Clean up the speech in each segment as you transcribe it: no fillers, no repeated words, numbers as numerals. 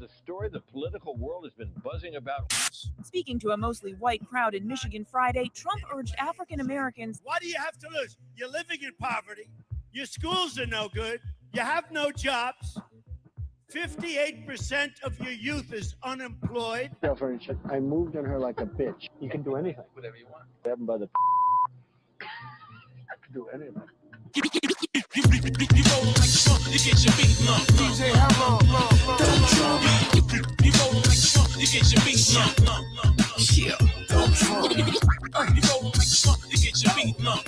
the story the political world has been buzzing about. Speaking to a mostly white crowd in Michigan Friday, Trump urged African Americans, why do you have to lose? You're living in poverty. Your schools are no good. You have no jobs. 58% of your youth is unemployed. I moved on her like a bitch. You can do anything. Whatever you want. Grab him by the I can do anything. You roll like Trump, you get your beat lump. DJ Hakim, don't Trump. You roll like Trump, you get your beat lump. Yeah, don't Trump. You roll like Trump, you get your beat lump.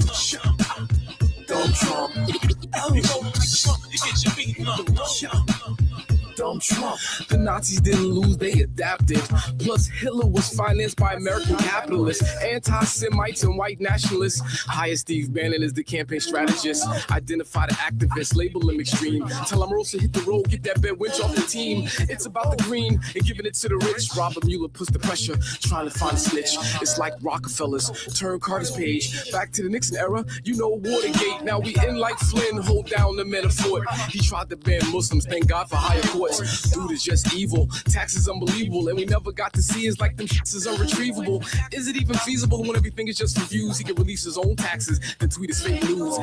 Don't Trump. You roll like Trump, you get your beat lump. Don't Trump. The Nazis didn't lose, they adapted. Plus, Hitler was financed by American capitalists, anti-Semites and white nationalists. Hire Steve Bannon as the campaign strategist. Identify the activists, label them extreme. Tell them Rosa hit the road, get that Ben Winch off the team. It's about the green and giving it to the rich. Robert Mueller puts the pressure, trying to find a snitch. It's like Rockefellers, turn Carter's page. Back to the Nixon era, you know Watergate. Now we in like Flynn, hold down the men of fort. He tried to ban Muslims, thank God for higher court. Dude is just evil, taxes unbelievable, and we never got to see his like them shits is unretrievable. Is it even feasible when everything is just for views? He can release his own taxes, then tweet his fake news.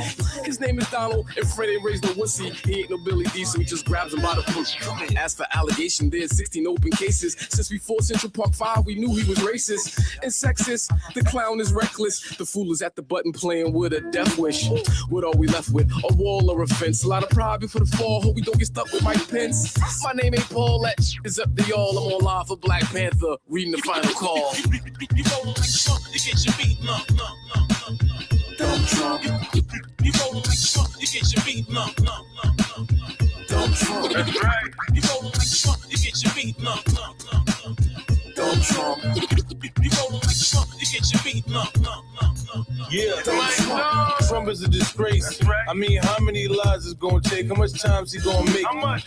His name is Donald, and Fred ain't raised no wussy. He ain't no Billy D, so he just grabs him by the push. As for allegation, there's 16 open cases. Since before Central Park 5, we knew he was racist and sexist. The clown is reckless. The fool is at the button playing with a death wish. What are we left with? A wall or a fence? A lot of pride before the fall. Hope we don't get stuck with Mike Pence. My name ain't Paul, that is up to y'all. I'm on live for Black Panther, reading the final call. You roll like Trump, you get your beat lump. Don't Trump. You roll like Trump, you get your beat lump. Don't Trump. That's right. You roll like Trump, you get your beat lump. Don't Trump. You roll like Trump, you get your beat lump. Yeah, Trump is a disgrace. Right. I mean, how many lies is gonna take? How much time is he gonna make?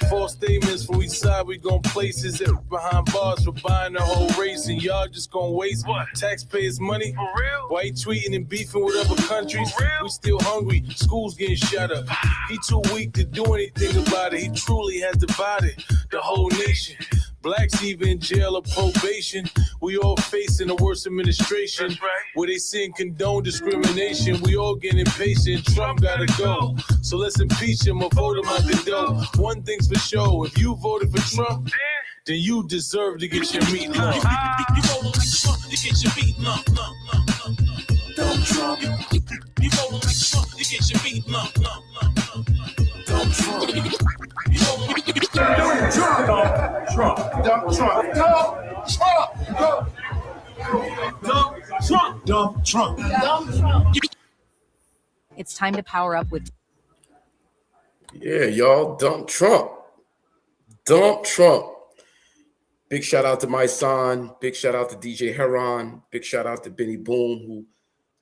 False statements for each side. We gonna place his behind bars for buying the whole race, and y'all just gonna waste taxpayers' money. For real? Why he tweeting and beefing with other countries? We still hungry. Schools getting shut up. He too weak to do anything about it. He truly has divided the whole nation. Blacks even in jail or probation. We all facing the worst administration. That's right. Where they say condone discrimination. We all getting impatient. Trump gotta go. So let's impeach him or vote him out the door. One thing's for sure. If you voted for Trump, then you deserve to get your meat lump. You roll like Trump, you get your beat lump. Don't Trump. You roll like Trump, you get your beat lump. Don't Trump. You roll like Trump. Dump Trump. Dump Trump. Dump Trump. Dump Trump. Dump Trump. It's time to power up with. Yeah, y'all, dump Trump. Dump Trump. Big shout out to my son. Big shout out to DJ Heron. Big shout out to Benny Boone, who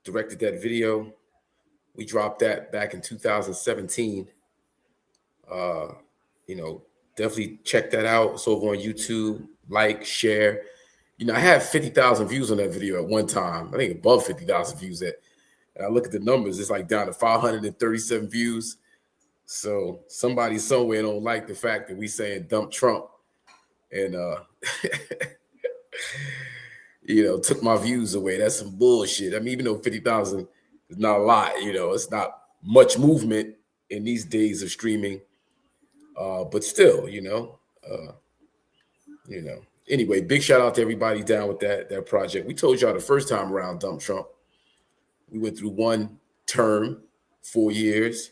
directed that video. We dropped that back in 2017. Definitely check that out. It's over on YouTube. Like, share. I had 50,000 views on that video at one time. I think above 50,000 views. And I look at the numbers, it's like down to 537 views. So somebody somewhere don't like the fact that we saying dump Trump. And, took my views away. That's some bullshit. I mean, even though 50,000 is not a lot, it's not much movement in these days of streaming. But still, Anyway, big shout out to everybody down with that project. We told y'all the first time around dump Trump. We went through one term, 4 years,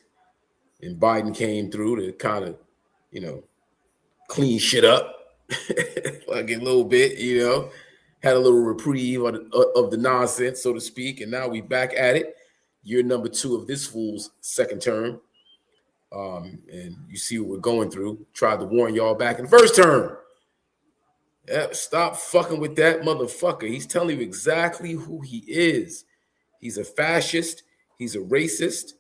and Biden came through to kind of, clean shit up like a little bit, had a little reprieve of the nonsense, so to speak. And now we back at it. Year number 2 of this fool's second term. And you see what we're going through. Tried to warn y'all back in the first term. Yeah, stop fucking with that motherfucker. He's telling you exactly who he is. He's a fascist. He's a racist.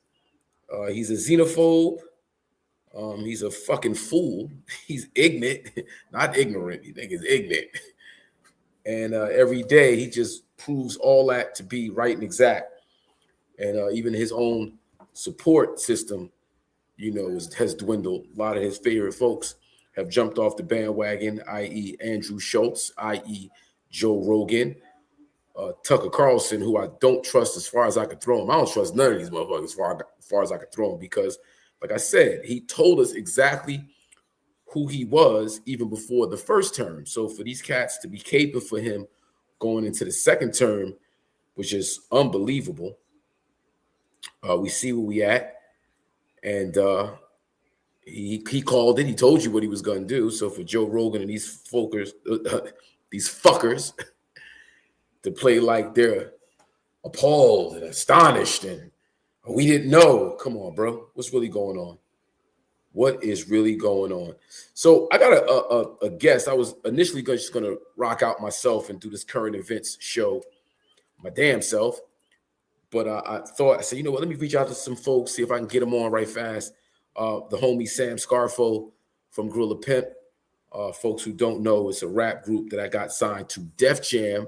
He's a xenophobe. He's a fucking fool. He's ignorant, not ignorant. You think he's ignorant. And every day he just proves all that to be right and exact. And even his own support system, has dwindled. A lot of his favorite folks have jumped off the bandwagon, i.e. Andrew Schultz, i.e. Joe Rogan, Tucker Carlson, who I don't trust as far as I could throw him. I don't trust none of these motherfuckers as far as I could throw him because, like I said, he told us exactly who he was even before the first term. So for these cats to be caping for him going into the second term, which is unbelievable, we see where we at. And he called it. He told you what he was going to do. So for Joe Rogan and these fuckers to play like they're appalled and astonished and we didn't know. Come on, bro. What's really going on? What is really going on? So I got a guest. I was initially just going to rock out myself and do this current events show my damn self. But I said, you know what? Let me reach out to some folks, see if I can get them on right fast. The homie Sam Scarfo from Gorilla Pimp. Folks who don't know, it's a rap group that I got signed to Def Jam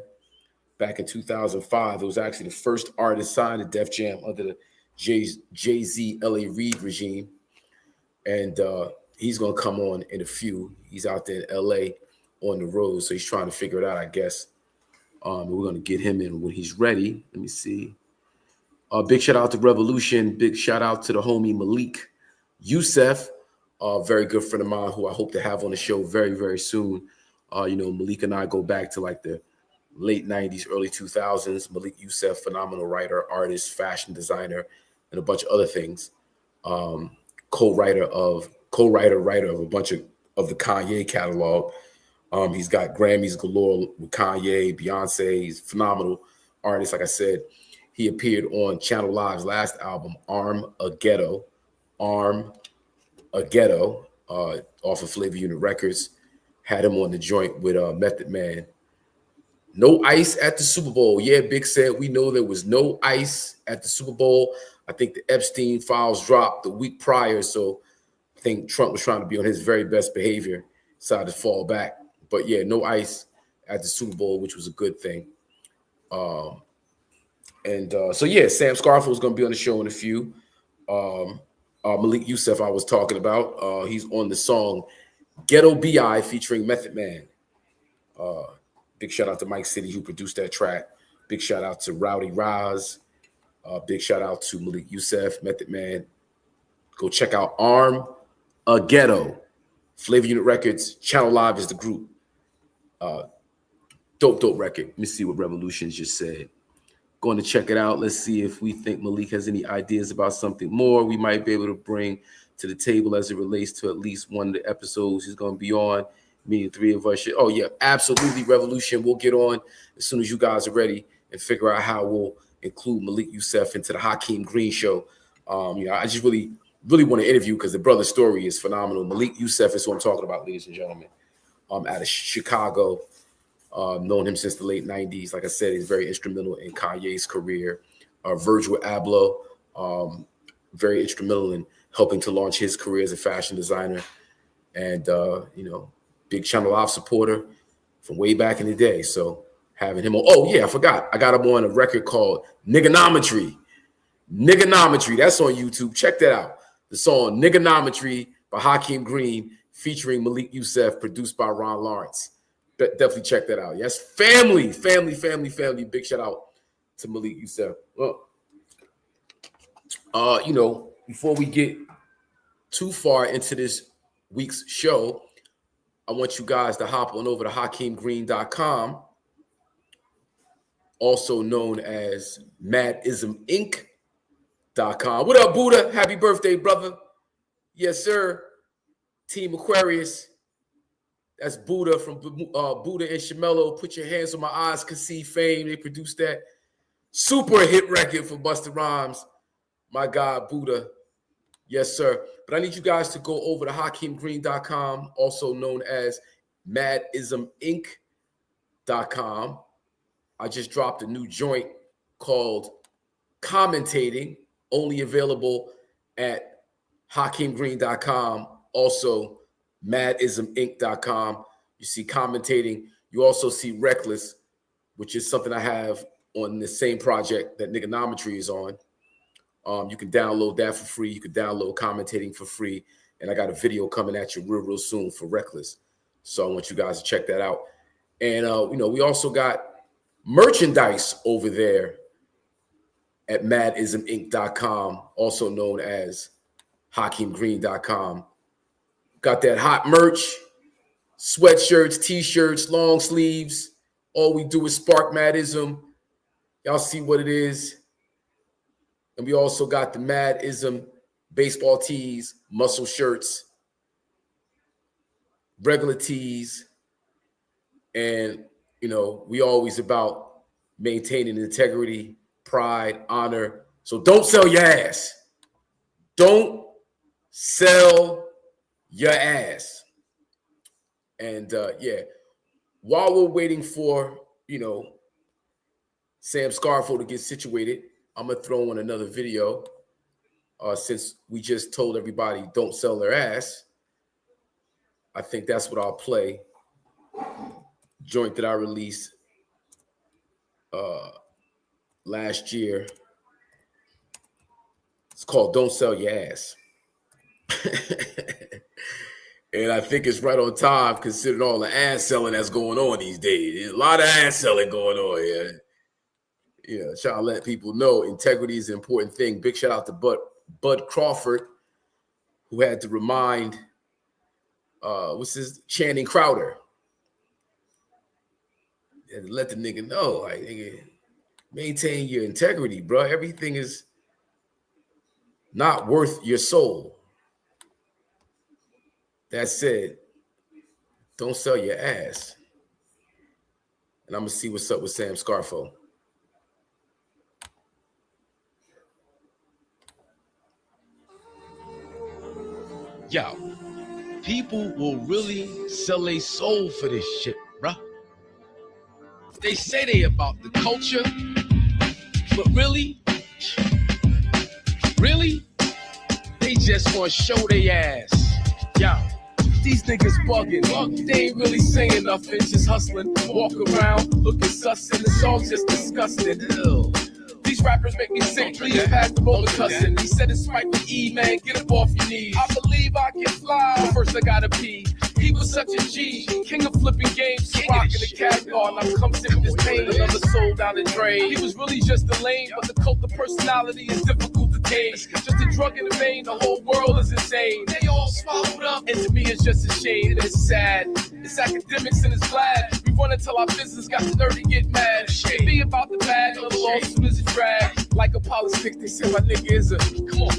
back in 2005. It was actually the first artist signed to Def Jam under the Jay-Z L.A. Reid regime. And he's going to come on in a few. He's out there in L.A. on the road, so he's trying to figure it out, I guess. We're going to get him in when he's ready. Let me see. Big shout out to Revolution. Big shout out to the homie Malik Youssef, a very good friend of mine who I hope to have on the show very, very soon. Malik and I go back to like the late 90s, early 2000s. Malik Youssef, phenomenal writer, artist, fashion designer, and a bunch of other things. Co-writer of a bunch of the Kanye catalog. He's got Grammys galore with Kanye, Beyonce. He's a phenomenal artist. Like I said, he appeared on Channel Live's last album, Arm a Ghetto, off of Flavor Unit Records. Had him on the joint with Method Man. No ice at the Super Bowl. Yeah, Big said we know there was no ice at the Super Bowl. I think the Epstein files dropped the week prior, so I think Trump was trying to be on his very best behavior, decided to fall back. But yeah, no ice at the Super Bowl, which was a good thing. So yeah, Sam Scarfo is going to be on the show in a few. Malik Youssef I was talking about. He's on the song Ghetto B.I. featuring Method Man. Big shout out to Mike City who produced that track. Big shout out to Rowdy Raz. Big shout out to Malik Youssef, Method Man. Go check out Arm a Ghetto. Flavor Unit Records. Channel Live is the group. Dope record. Let me see what Revolutions just said. Going to check it out. Let's see if we think Malik has any ideas about something more we might be able to bring to the table as it relates to at least one of the episodes he's going to be on. Me and three of us should. Oh, yeah, absolutely, Revolution. We'll get on as soon as you guys are ready and figure out how we'll include Malik Youssef into the Hakim Green show. I just really want to interview because the brother's story is phenomenal. Malik Youssef is who I'm talking about, ladies and gentlemen. Out of Chicago. Known him since the late 90s. Like I said, he's very instrumental in Kanye's career. Virgil Abloh, very instrumental in helping to launch his career as a fashion designer. And, big Channel Live supporter from way back in the day. So having him on. Oh, yeah, I forgot. I got him on a record called Niggonometry. Niggonometry. That's on YouTube. Check that out. The song Niggonometry by Hakim Green featuring Malik Youssef, produced by Ron Lawrence. Definitely check that out. Yes, family. Big shout out to Malik Youssef. Well, before we get too far into this week's show, I want you guys to hop on over to HakimGreen.com, also known as MadismInc.com. What up, Buddha? Happy birthday, brother. Yes, sir. Team Aquarius. That's Buddha from Buddha and Shamello. Put Your Hands on My Eyes Can See fame. They produced that super hit record for Busta Rhymes. My God, Buddha. Yes, sir. But I need you guys to go over to HakimGreen.com, also known as MadismInc.com. I just dropped a new joint called Commentating, only available at HakimGreen.com, also MadismInc.com. You see Commentating. You also see Reckless, which is something I have on the same project that Niggonometry is on. You can download that for free. You can download Commentating for free. And I got a video coming at you real soon for Reckless. So I want you guys to check that out. And, we also got merchandise over there at madisminc.com, also known as hakimgreen.com. Got that hot merch, sweatshirts, t-shirts, long sleeves. All we do is spark Madism. Y'all see what it is. And we also got the Madism baseball tees, muscle shirts, regular tees. And, we always about maintaining integrity, pride, honor. So don't sell your ass. Don't sell your ass. And while we're waiting for, Sam Scarfo to get situated, I'm going to throw in another video since we just told everybody don't sell their ass. I think that's what I'll play. Joint that I released last year. It's called Don't Sell Your Ass. And I think it's right on time considering all the ass selling that's going on these days. There's a lot of ass selling going on here. Trying to let people know integrity is an important thing. Big shout out to Bud Crawford, who had to remind Channing Crowder. And let the nigga know, like, nigga, maintain your integrity, bro. Everything is not worth your soul. That said, don't sell your ass. And I'm going to see what's up with Sam Scarfo. Yo, people will really sell their soul for this shit, bruh. They say they about the culture, but really, they just want to show their ass. Yo, these niggas bugging. They ain't really saying nothing, just hustling. Walk around, looking sus, and it's all just disgusting. Ew. These rappers make me sick, please pass the ball to cussing. He said it's Spike with E, man, get up off your knees. I believe I can fly, but first I gotta pee. He was such a G, king of flipping games, rocking the cat guard. Now come sit with this pain, another soul down the drain. He was really just a lame, but the cult of personality is difficult to tame. Just a drug in the vein, the whole world is insane. They all swallowed up, and to me it's just a shame. It's sad, it's academics and it's glad. We run until our business got the nerve to get mad. It be about the bad, little lawsuit is a drag. Like a politics, they say my nigga is a, come on.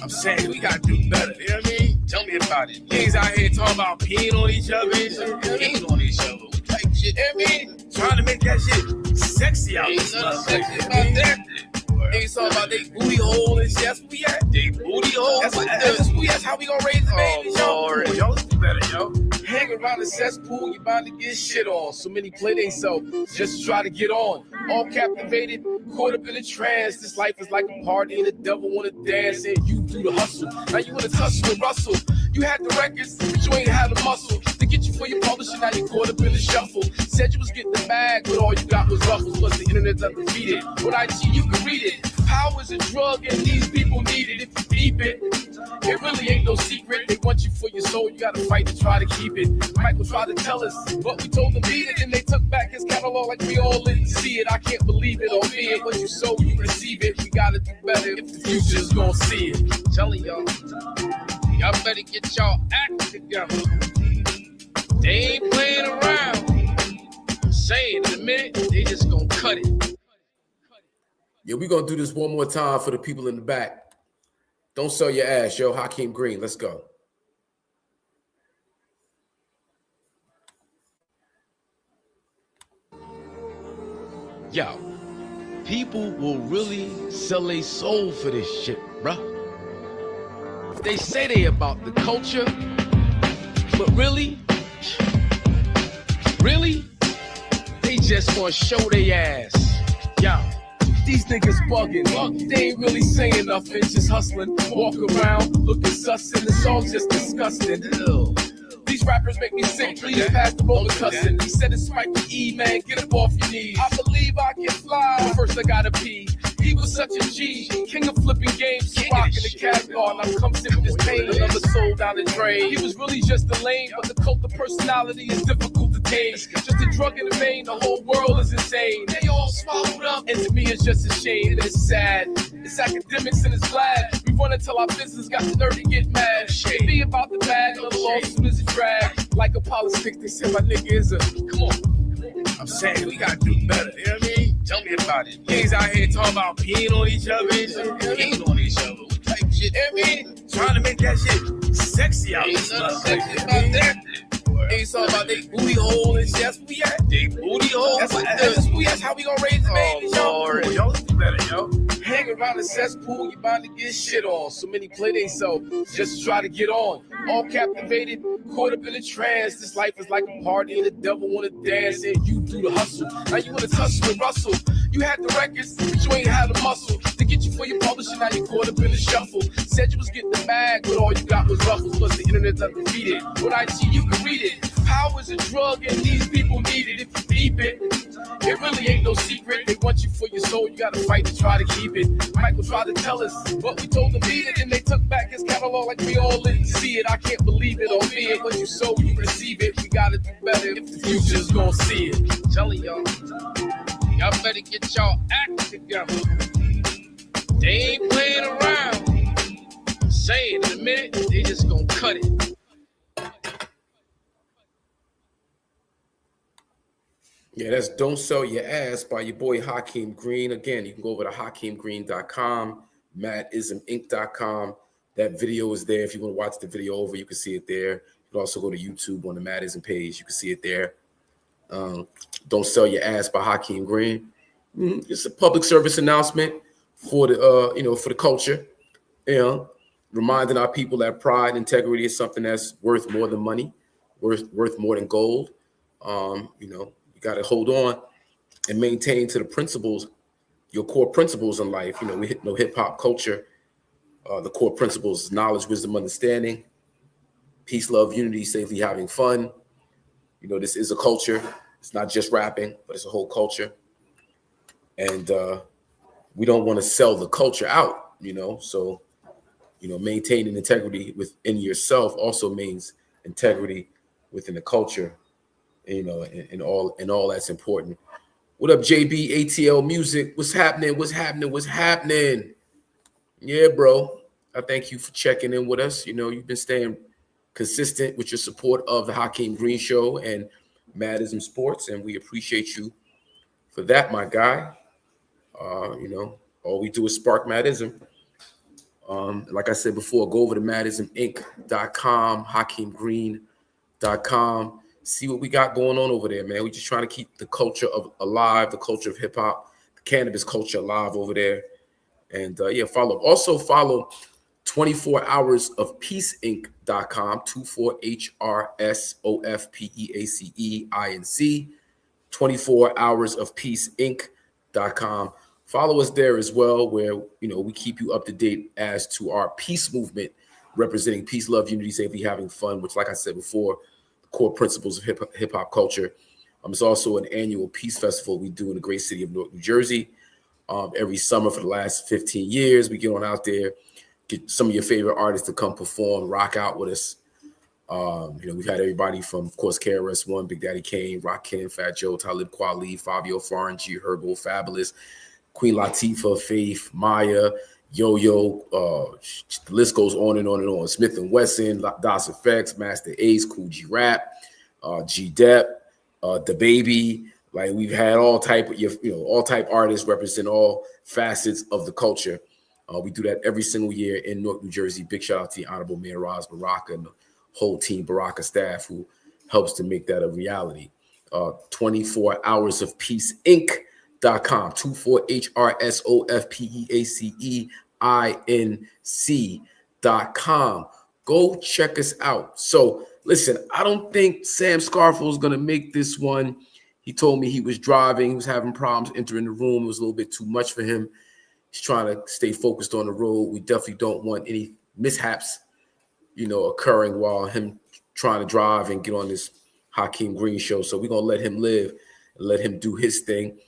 I'm saying we gotta do better, you know what I mean? Tell me about it. Niggas out here talking about peeing on each other and shit. Peeing on each other. We type shit, you know what I mean? Trying to make that shit sexy out there. Ain't nothing sexy about that. Niggas talking about they booty hole and shit. That's where we at. They booty hole. That's how we gonna raise the babies, yo. Yo, let's do better, yo. Hang around the cesspool, you bound to get shit on. So many play themselves just to try to get on. All captivated, caught up in a trance. This life is like a party and the devil wanna dance. And you do the hustle. Now you wanna tussle and rustle. You had the records, but you ain't had the muscle to get you for your publishing. Now you caught up in the shuffle. Said you was getting the bag, but all you got was ruffles. Plus the internet's undefeated. When I see you can read it. Power's a drug and these people need it. If you keep it, it really ain't no secret. They want you for your soul, you gotta fight to try to keep it. Michael tried to tell us, but we told them beat it. And they took back his catalog like we all didn't see it. I can't believe it, albeit what you sow, you receive it. We gotta do better if the future's gonna see it. I'm telling y'all better get y'all act together. They ain't playing around. I'm saying in a minute, they just gonna cut it. Yeah, we're going to do this one more time for the people in the back. Don't sell your ass, yo. Hakim Green, let's go. Yo, people will really sell their soul for this shit, bruh. They say they about the culture, but really, they just want to show their ass. Yo. These niggas bugging. They ain't really saying nothing, just hustling. Walk around, looking sus, and it's all just disgusting. Ew. These rappers make me sick, please pass the ball to cussing. He said it's Spike with E, man, get up off your knees. I believe I can fly, but first I gotta pee. He was such a G, king of flipping games, rocking the cat guard. Now come sit with this pain, another soul down the drain. He was really just a lame, but the cult of personality is difficult to tame. Just a drug in the vein, the whole world is insane. They all swallowed up, and to me it's just a shame. It's sad. It's academics and it's glad. We run until our business got the nerve to get mad. It be about the bag, the lawsuit is a drag. Like a politics, they say my nigga is a. Come on. I'm saying we gotta do better. You know what I mean? Tell me about it. Niggas out here talking about peeing on each other and shit. Peeing on each other. Type shit. You know what I mean? Trying to make that shit sexy out there. Ain't nothing sexy about that. Ain't talking about they booty hole and shit. That's where we at. They booty hole. That's how we gonna raise the baby, yo. Y'all do better, yo. Hang around the cesspool, you bound to get shit on. So many play themselves just to try to get on. All captivated, caught up in a trance. This life is like a party and the devil wanna dance. And you do the hustle. Now you wanna tussle and rustle. You had the records, but you ain't had the muscle to get you for your publishing. Now you caught up in the shuffle. Said you was getting the bag, but all you got was ruffles. Plus the internet's undefeated. What I see, you can read it. Power's a drug and these people need it. If you deep it, it really ain't no secret. They want you for your soul, you gotta fight to try to keep it. Michael tried to tell us what we told him beat it, and they took back his catalog like we all didn't see it. I can't believe it, or be it. What you sow, you receive it. We gotta do better if the future's gonna see it. I'm telling y'all better get y'all act together. They ain't playing around. I'm saying in a minute, they just gonna cut it. Yeah, that's Don't Sell Your Ass by your boy Hakim Green. Again, you can go over to HakimGreen.com, MadIsmInc.com. That video is there. If you want to watch the video over, you can see it there. You can also go to YouTube on the Madism page. You can see it there. Don't Sell Your Ass by Hakim Green. It's a public service announcement for the for the culture. Reminding our people that pride and integrity is something that's worth more than money, worth more than gold. You got to hold on and maintain to the principles, your core principles in life. We hip hop culture. The core principles is knowledge, wisdom, understanding, peace, love, unity, safely having fun. This is a culture. It's not just rapping, but it's a whole culture. And we don't want to sell the culture out, So, maintaining integrity within yourself also means integrity within the culture. And all that's important. What up, JB ATL Music? What's happening? Yeah, bro. I thank you for checking in with us. You've been staying consistent with your support of the Hakim Green Show and Madism Sports, and we appreciate you for that, my guy. All we do is spark Madism. Like I said before, go over to MadismInc.com, HakimGreen.com. See what we got going on over there, man. We're just trying to keep the culture alive, the culture of hip hop, the cannabis culture alive over there. And follow 24 Hours of Peace Inc.com, 24 HRSOFPEACEINC, 24 Hours of Peace Inc.com. Follow us there as well, where we keep you up to date as to our peace movement, representing peace, love, unity, safety, having fun, which, like I said before, core principles of hip hop culture. It's also an annual peace festival we do in the great city of Newark, New Jersey. Every summer for the last 15 years, we get on out there, get some of your favorite artists to come perform, rock out with us. We've had everybody from, of course, KRS-One, Big Daddy Kane, Rakim, Fat Joe, Talib Kweli, Fabio Foreign, G Herbo, Fabulous, Queen Latifah, Faith, Maya, Yo-Yo, the list goes on and on and on. Smith & Wesson, Das Effects, Master Ace, Cool G Rap, G-Dep, The Baby. Like, we've had all type artists represent all facets of the culture. We do that every single year in Newark, New Jersey. Big shout out to the Honorable Mayor Roz Baraka and the whole team Baraka staff who helps to make that a reality. 24 Hours of Peace Inc.com, 24 HRSOFPEACEINC.com. Go check us out. So listen, I don't think Sam Scarfo is going to make this one. He told me he was driving. He was having problems entering the room. It was a little bit too much for him. He's trying to stay focused on the road. We definitely don't want any mishaps, occurring while him trying to drive and get on this Hakim Green show. So we're going to let him live and let him do his thing.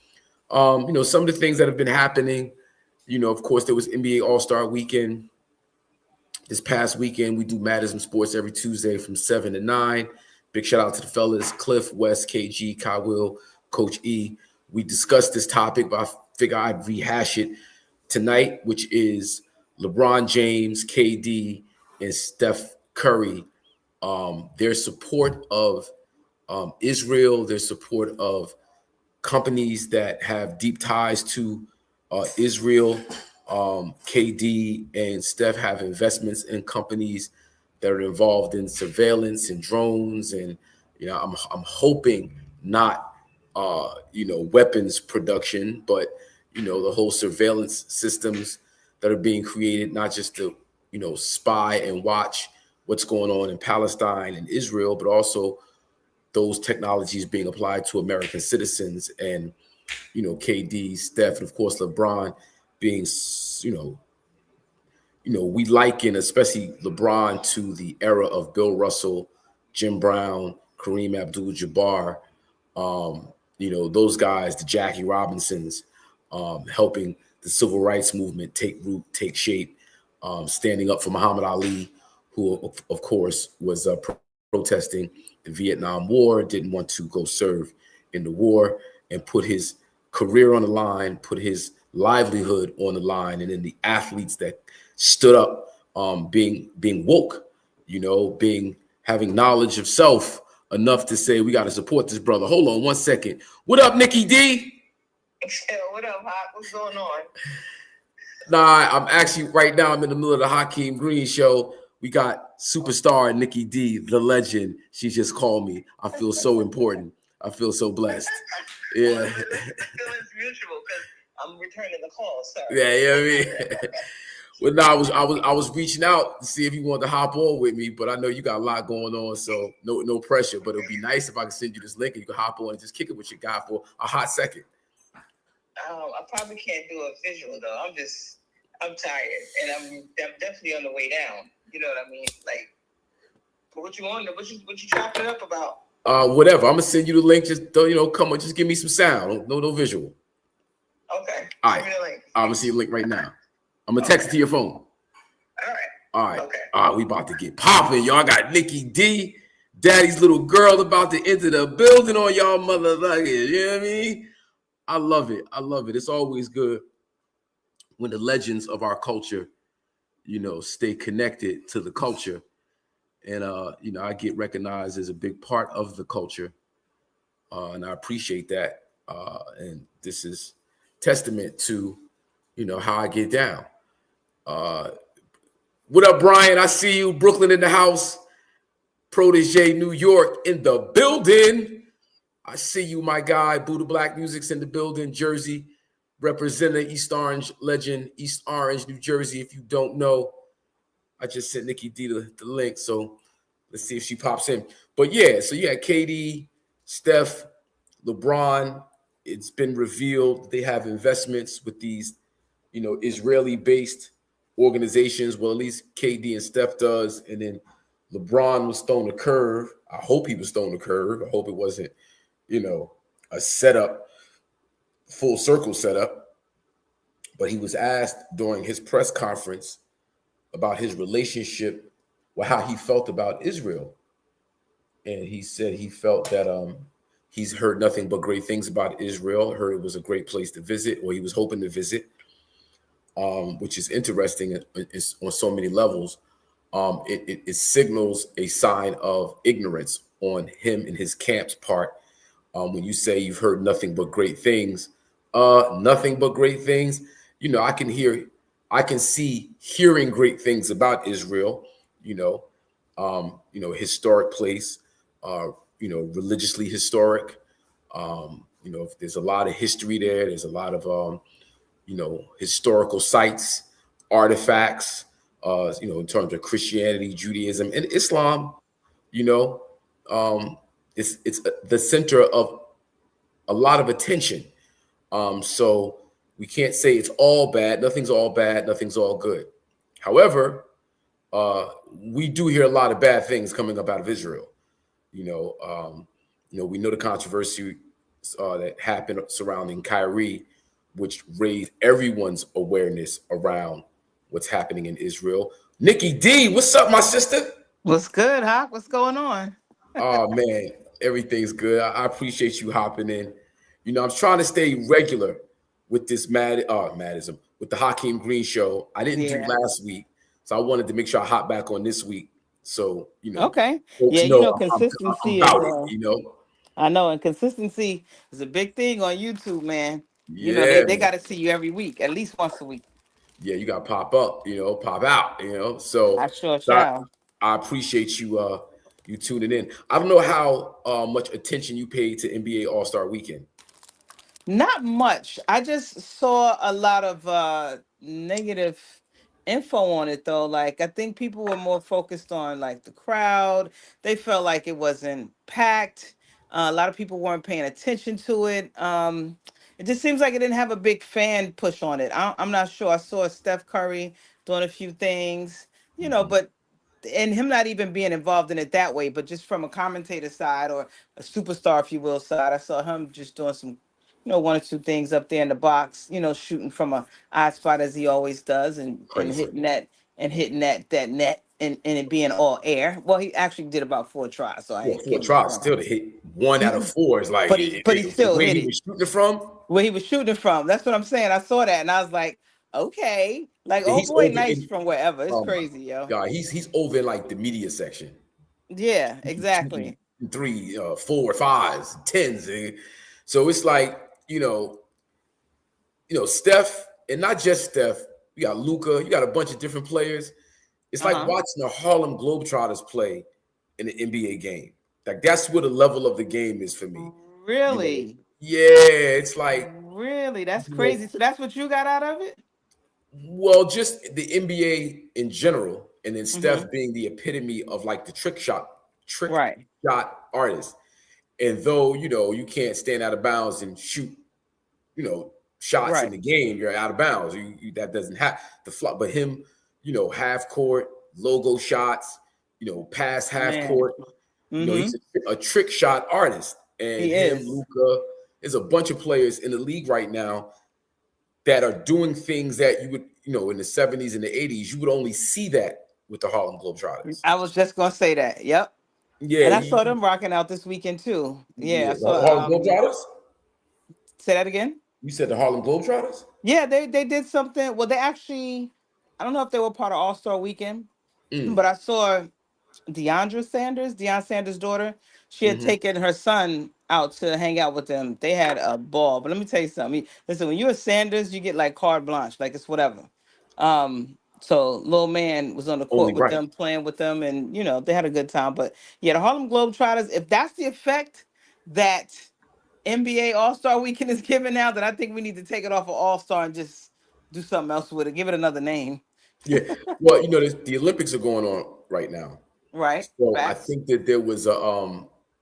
Some of the things that have been happening, of course, there was NBA All-Star Weekend. this past weekend, we do Matters in Sports every Tuesday from 7 to 9. Big shout out to the fellas, Cliff, Wes, KG, Kyle Will, Coach E. We discussed this topic, but I figure I'd rehash it tonight, which is LeBron James, KD, and Steph Curry, their support of Israel, their support of companies that have deep ties to Israel. KD and Steph have investments in companies that are involved in surveillance and drones, and I'm hoping not weapons production, but the whole surveillance systems that are being created, not just to spy and watch what's going on in Palestine and Israel, but also those technologies being applied to American citizens. And KD, Steph, and of course LeBron being we liken especially LeBron to the era of Bill Russell, Jim Brown, Kareem Abdul-Jabbar, those guys, the Jackie Robinsons, helping the civil rights movement take root, take shape, standing up for Muhammad Ali, who of course was protesting the Vietnam War, didn't want to go serve in the war, and put his career on the line, put his livelihood on the line. And then the athletes that stood up, being woke, having knowledge of self enough to say, we got to support this brother. Hold on one second. What up, Nikki D? What up, Hot? What's going on? Nah, I'm actually right now, I'm in the middle of the Hakim Green show. We got superstar Nikki D, the legend. She just called me. I feel so important. I feel so blessed. Yeah. Well, feelings mutual because I'm returning the call, sir. Yeah, I mean. Well, no, I was reaching out to see if you wanted to hop on with me, but I know you got a lot going on, so no pressure. But it'd be nice if I could send you this link and you can hop on and just kick it with your guy for a hot second. I probably can't do a visual though. I'm tired and I'm definitely on the way down. You know what I mean? Like, what you on? What you chopping up about? Whatever. I'm gonna send you the link. Just come on. Just give me some sound. No visual. Okay. All right. I'm gonna see the link right now. I'm gonna text it to your phone. All right. Okay. All right. We about to get popping, y'all. Got Nikki D, Daddy's little girl, about to enter the building on y'all motherfuckers. You know what I mean? I love it. It's always good when the legends of our culture, stay connected to the culture. And, I get recognized as a big part of the culture. And I appreciate that. And this is testament to, how I get down. What up, Brian? I see you. Brooklyn in the house. Protege, New York in the building. I see you, my guy. Buddha Black Music's in the building. Jersey, representing East Orange legend, East Orange, New Jersey. If you don't know, I just sent Nikki D the link. So let's see if she pops in. But yeah, so yeah, KD, Steph, LeBron, it's been revealed they have investments with these, Israeli-based organizations. Well, at least KD and Steph does. And then LeBron was thrown a curve. I hope he was thrown a curve. I hope it wasn't, a setup, full circle setup. But he was asked during his press conference about his relationship, how he felt about Israel. And he said he felt that he's heard nothing but great things about Israel, heard it was a great place to visit, or he was hoping to visit, which is interesting on so many levels. It signals a sign of ignorance on him and his camp's part. When you say you've heard nothing but great things, nothing but great things, I can see hearing great things about Israel, historic place, religiously historic. There's a lot of history there. There's a lot of, historical sites, artifacts, in terms of Christianity, Judaism, and Islam. It's the center of a lot of attention. So we can't say it's all bad. Nothing's all bad. Nothing's all good. However, we do hear a lot of bad things coming up out of Israel. We know the controversy that happened surrounding Kyrie, which raised everyone's awareness around what's happening in Israel. Nikki D, what's up, my sister? What's good, Hawk? What's going on? Oh man, everything's good. I appreciate you hopping in. You know, I'm trying to stay regular with this madism with the Hakim Green show. I didn't do last week, so I wanted to make sure I hop back on this week. So Okay, folks you know, I'm consistency is. about it. I know, and consistency is a big thing on YouTube, man. You know, Yeah, they got to see you every week, at least once a week. yeah, you got to pop up, pop out, So I sure shall. I appreciate you you tuning in. I don't know how much attention you paid to NBA All-Star Weekend. Not much. I just saw a lot of negative info on it though. Like I think people were more focused on like the crowd. They felt like it wasn't packed. A lot of people weren't paying attention to it. It just seems like it didn't have a big fan push on it. I'm not sure. I saw Steph Curry doing a few things, but and him not even being involved in it that way, but just from a commentator side or a superstar, if you will, side, I saw him just doing some one or two things up there in the box, shooting from a odd spot as he always does, and hitting that net and it being all air. Well, he actually did about 4 tries, so I ain't four tries still to hit 1 out of 4 is like, but he still where hit he it. was shooting from. Where he was shooting from. That's what I'm saying. I saw that and I was like, okay, like Yeah, oh boy, nice from wherever. It's crazy, yo. God, he's over in like the media section. Yeah, exactly. 3, 4, 5s, 10s. So it's like, Steph, and not just Steph, you got Luka, you got a bunch of different players. It's like watching the Harlem Globetrotters play in an NBA game. Like that's where the level of the game is for me. Really? Yeah, it's like really, that's crazy. So that's what you got out of it? Well, just the NBA in general, and then Steph being the epitome of like the trick shot artist. And though, you can't stand out of bounds and shoot, shots in the game, you're out of bounds. That doesn't have the flop. But him, half court, logo shots, past half court. He's a trick shot artist. And Luka, there's a bunch of players in the league right now that are doing things that you would, in the 70s and the 80s, you would only see that with the Harlem Globetrotters. I was just gonna say that. Yep. Yeah. And I saw them rocking out this weekend too. Yeah. I saw Harlem Globetrotters. Say that again. You said the Harlem Globetrotters? Yeah, they did something. Well, they actually, I don't know if they were part of All-Star Weekend, but I saw Deion Sanders' daughter. She had taken her son out to hang out with them. They had a ball. But let me tell you something. Listen, when you're a Sanders, you get like carte blanche, like it's whatever. So little man was on the court with them, playing with them, and they had a good time. But yeah, the Harlem Globetrotters, if that's the effect that NBA All-Star Weekend is giving now, then I think we need to take it off of All-Star and just do something else with it. Give it another name. Yeah. Well, the Olympics are going on right now. Right. So I think that there was a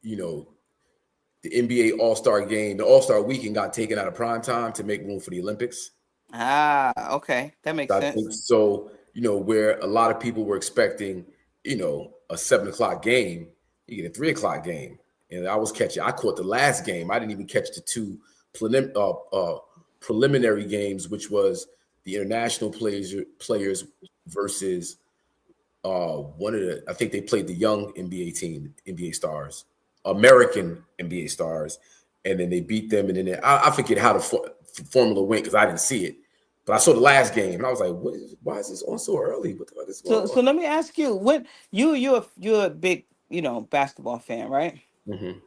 the NBA All-Star game, the All-Star Weekend got taken out of prime time to make room for the Olympics. Okay. That makes sense. I think so, where a lot of people were expecting, a 7:00 game, you get a 3:00 game. And I caught the last game. I didn't even catch the 2 preliminary games, which was the international players versus I think they played the young NBA team, NBA Stars, American NBA Stars, and then they beat them. And then I forget how the formula went because I didn't see it. But I saw the last game and I was like, why is this on so early? What the fuck is going on? So let me ask you, when you're a big, basketball fan, right? Mm-hmm.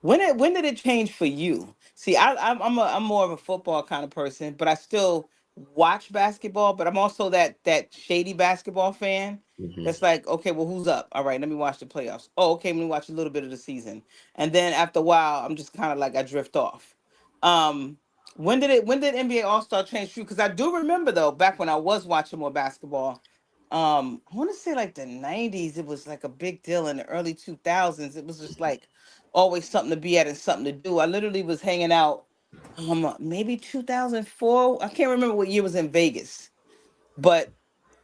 When did it change for you? See, I'm more of a football kind of person, but I still watch basketball. But I'm also that shady basketball fan. That's like, okay, well, who's up? All right, let me watch the playoffs. Oh, okay, let me watch a little bit of the season, and then after a while, I'm just kind of like I drift off. When did NBA All-Star change for you? Because I do remember though, back when I was watching more basketball. I want to say like the 90s, it was like a big deal. In the early 2000s, it was just like always something to be at and something to do. I literally was hanging out maybe 2004. I can't remember what year was in Vegas, but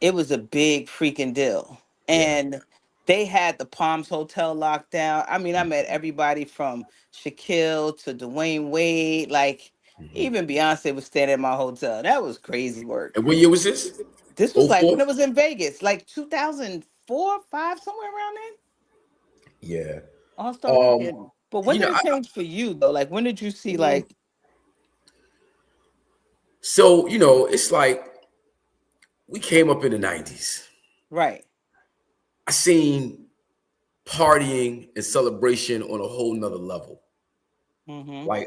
it was a big freaking deal. And they had the Palms Hotel locked down. I mean, I met everybody from Shaquille to Dwayne Wade. Like, even Beyonce was staying at my hotel. That was crazy work. And what year was this? This was like 04? when it was in Vegas, like 2004, 5, somewhere around then. Yeah. All-Star Weekend. But when You know, did it change for you though? Like when did you see like? So, you know, it's like we came up in the 90s. Right. I seen partying and celebration on a whole nother level. Like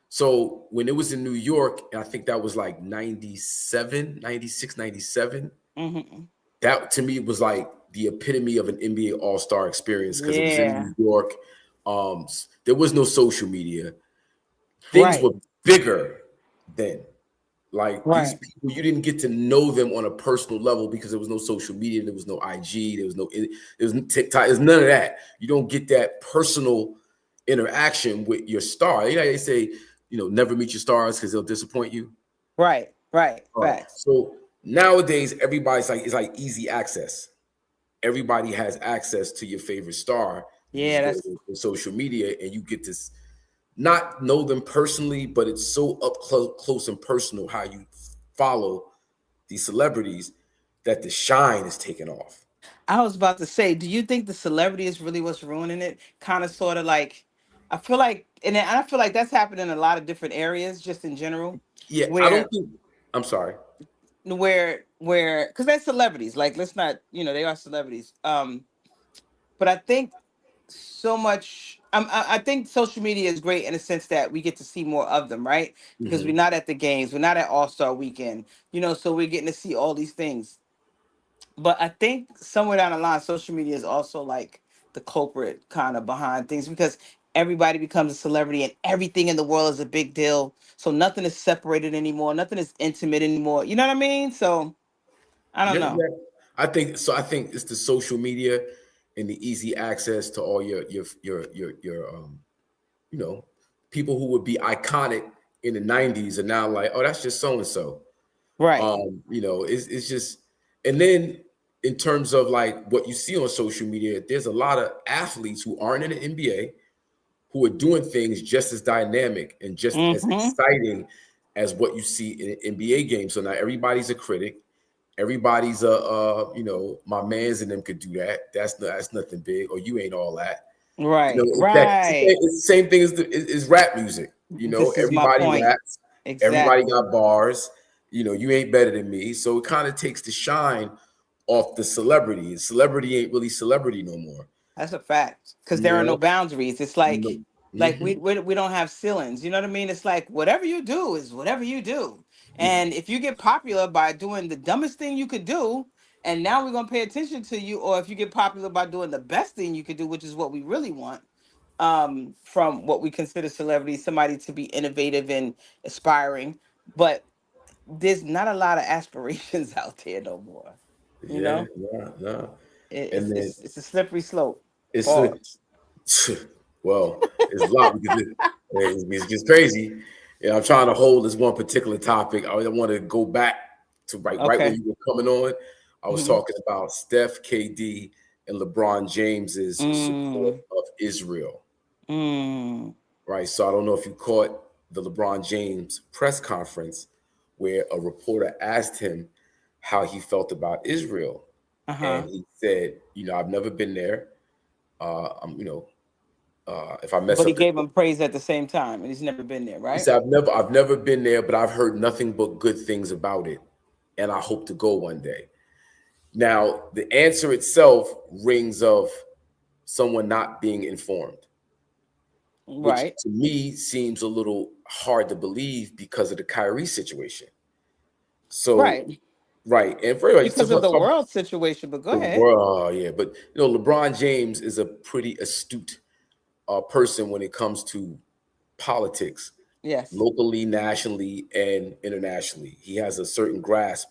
so when it was in New York, and I think that was like 97, 96, 97, that to me was like the epitome of an NBA All-Star experience because it was in New York. There was no social media. Things were bigger then. Like these people, you didn't get to know them on a personal level because there was no social media, there was no IG, there was no TikTok, there's none of that. You don't get that personal interaction with your star. You know, they say, you know, never meet your stars because they'll disappoint you. Right. Facts. So nowadays, everybody's like, it's like easy access. Everybody has access to your favorite star. Yeah, that's social media, and you get this. Not know them personally, but it's so up close and personal how you follow these celebrities that the shine is taken off. I was about to say, do you think the celebrity is really what's ruining it? Kind of, sort of like, I feel like, and I feel like that's happened in a lot of different areas, just in general. Yeah, I don't think. I'm sorry. Where, because they're celebrities. Like, let's not, you know, they are celebrities. But I think so much. I think social media is great in the sense that we get to see more of them, right? Because we're not at the games, we're not at All-Star Weekend, you know, so we're getting to see all these things. But I think somewhere down the line, social media is also like the culprit kind of behind things because everybody becomes a celebrity and everything in the world is a big deal. So nothing is separated anymore, nothing is intimate anymore. You know what I mean? So I don't know. Yeah. I think so. I think it's the social media and the easy access to all your you know, people who would be iconic in the 90s are now like, oh, that's just so and so. Right. You know, it's just, and then in terms of like what you see on social media, there's a lot of athletes who aren't in the NBA who are doing things just as dynamic and just as exciting as what you see in an NBA game. So now everybody's a critic. Everybody's you know, my mans and them could do that. That's nothing big, or you ain't all that. Right, you know, right. It's the same thing as rap music. You know, everybody raps. Exactly. Everybody got bars. You know, you ain't better than me. So it kind of takes the shine off the celebrity. Celebrity ain't really celebrity no more. That's a fact because there are no boundaries. It's like we don't have ceilings. You know what I mean? It's like whatever you do is whatever you do. And if you get popular by doing the dumbest thing you could do, and now we're gonna pay attention to you, or if you get popular by doing the best thing you could do, which is what we really want, from what we consider celebrities, somebody to be innovative and aspiring. But there's not a lot of aspirations out there no more. You know? Yeah. It's a slippery slope. It's well, it's a lot because it's just crazy. Yeah, I'm trying to hold this one particular topic. I want to go back to right when you were coming on. I was talking about Steph, KD, and LeBron James's support of Israel. Right. So I don't know if you caught the LeBron James press conference where a reporter asked him how he felt about Israel. And he said, you know, I've never been there. You know, if I mess up, but he gave him praise at the same time, and he's never been there, right? He said, I've never been there, but I've heard nothing but good things about it, and I hope to go one day. Now, the answer itself rings of someone not being informed, which to me seems a little hard to believe because of the Kyrie situation. So, right, and for because of the world situation. But go ahead. Yeah, but you know, LeBron James is a pretty astute person when it comes to politics. Yes, locally, nationally, and internationally, he has a certain grasp.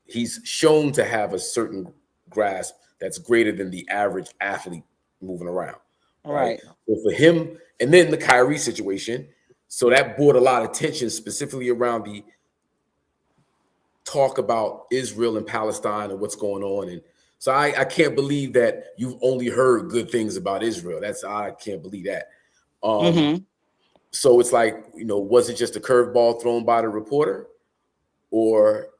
He's shown to have a certain grasp that's greater than the average athlete moving around. Right. So for him, and then the Kyrie situation, so that brought a lot of attention, specifically around the talk about Israel and Palestine and what's going on. And so I can't believe that you've only heard good things about Israel. I can't believe that. So it's like, you know, was it just a curveball thrown by the reporter, or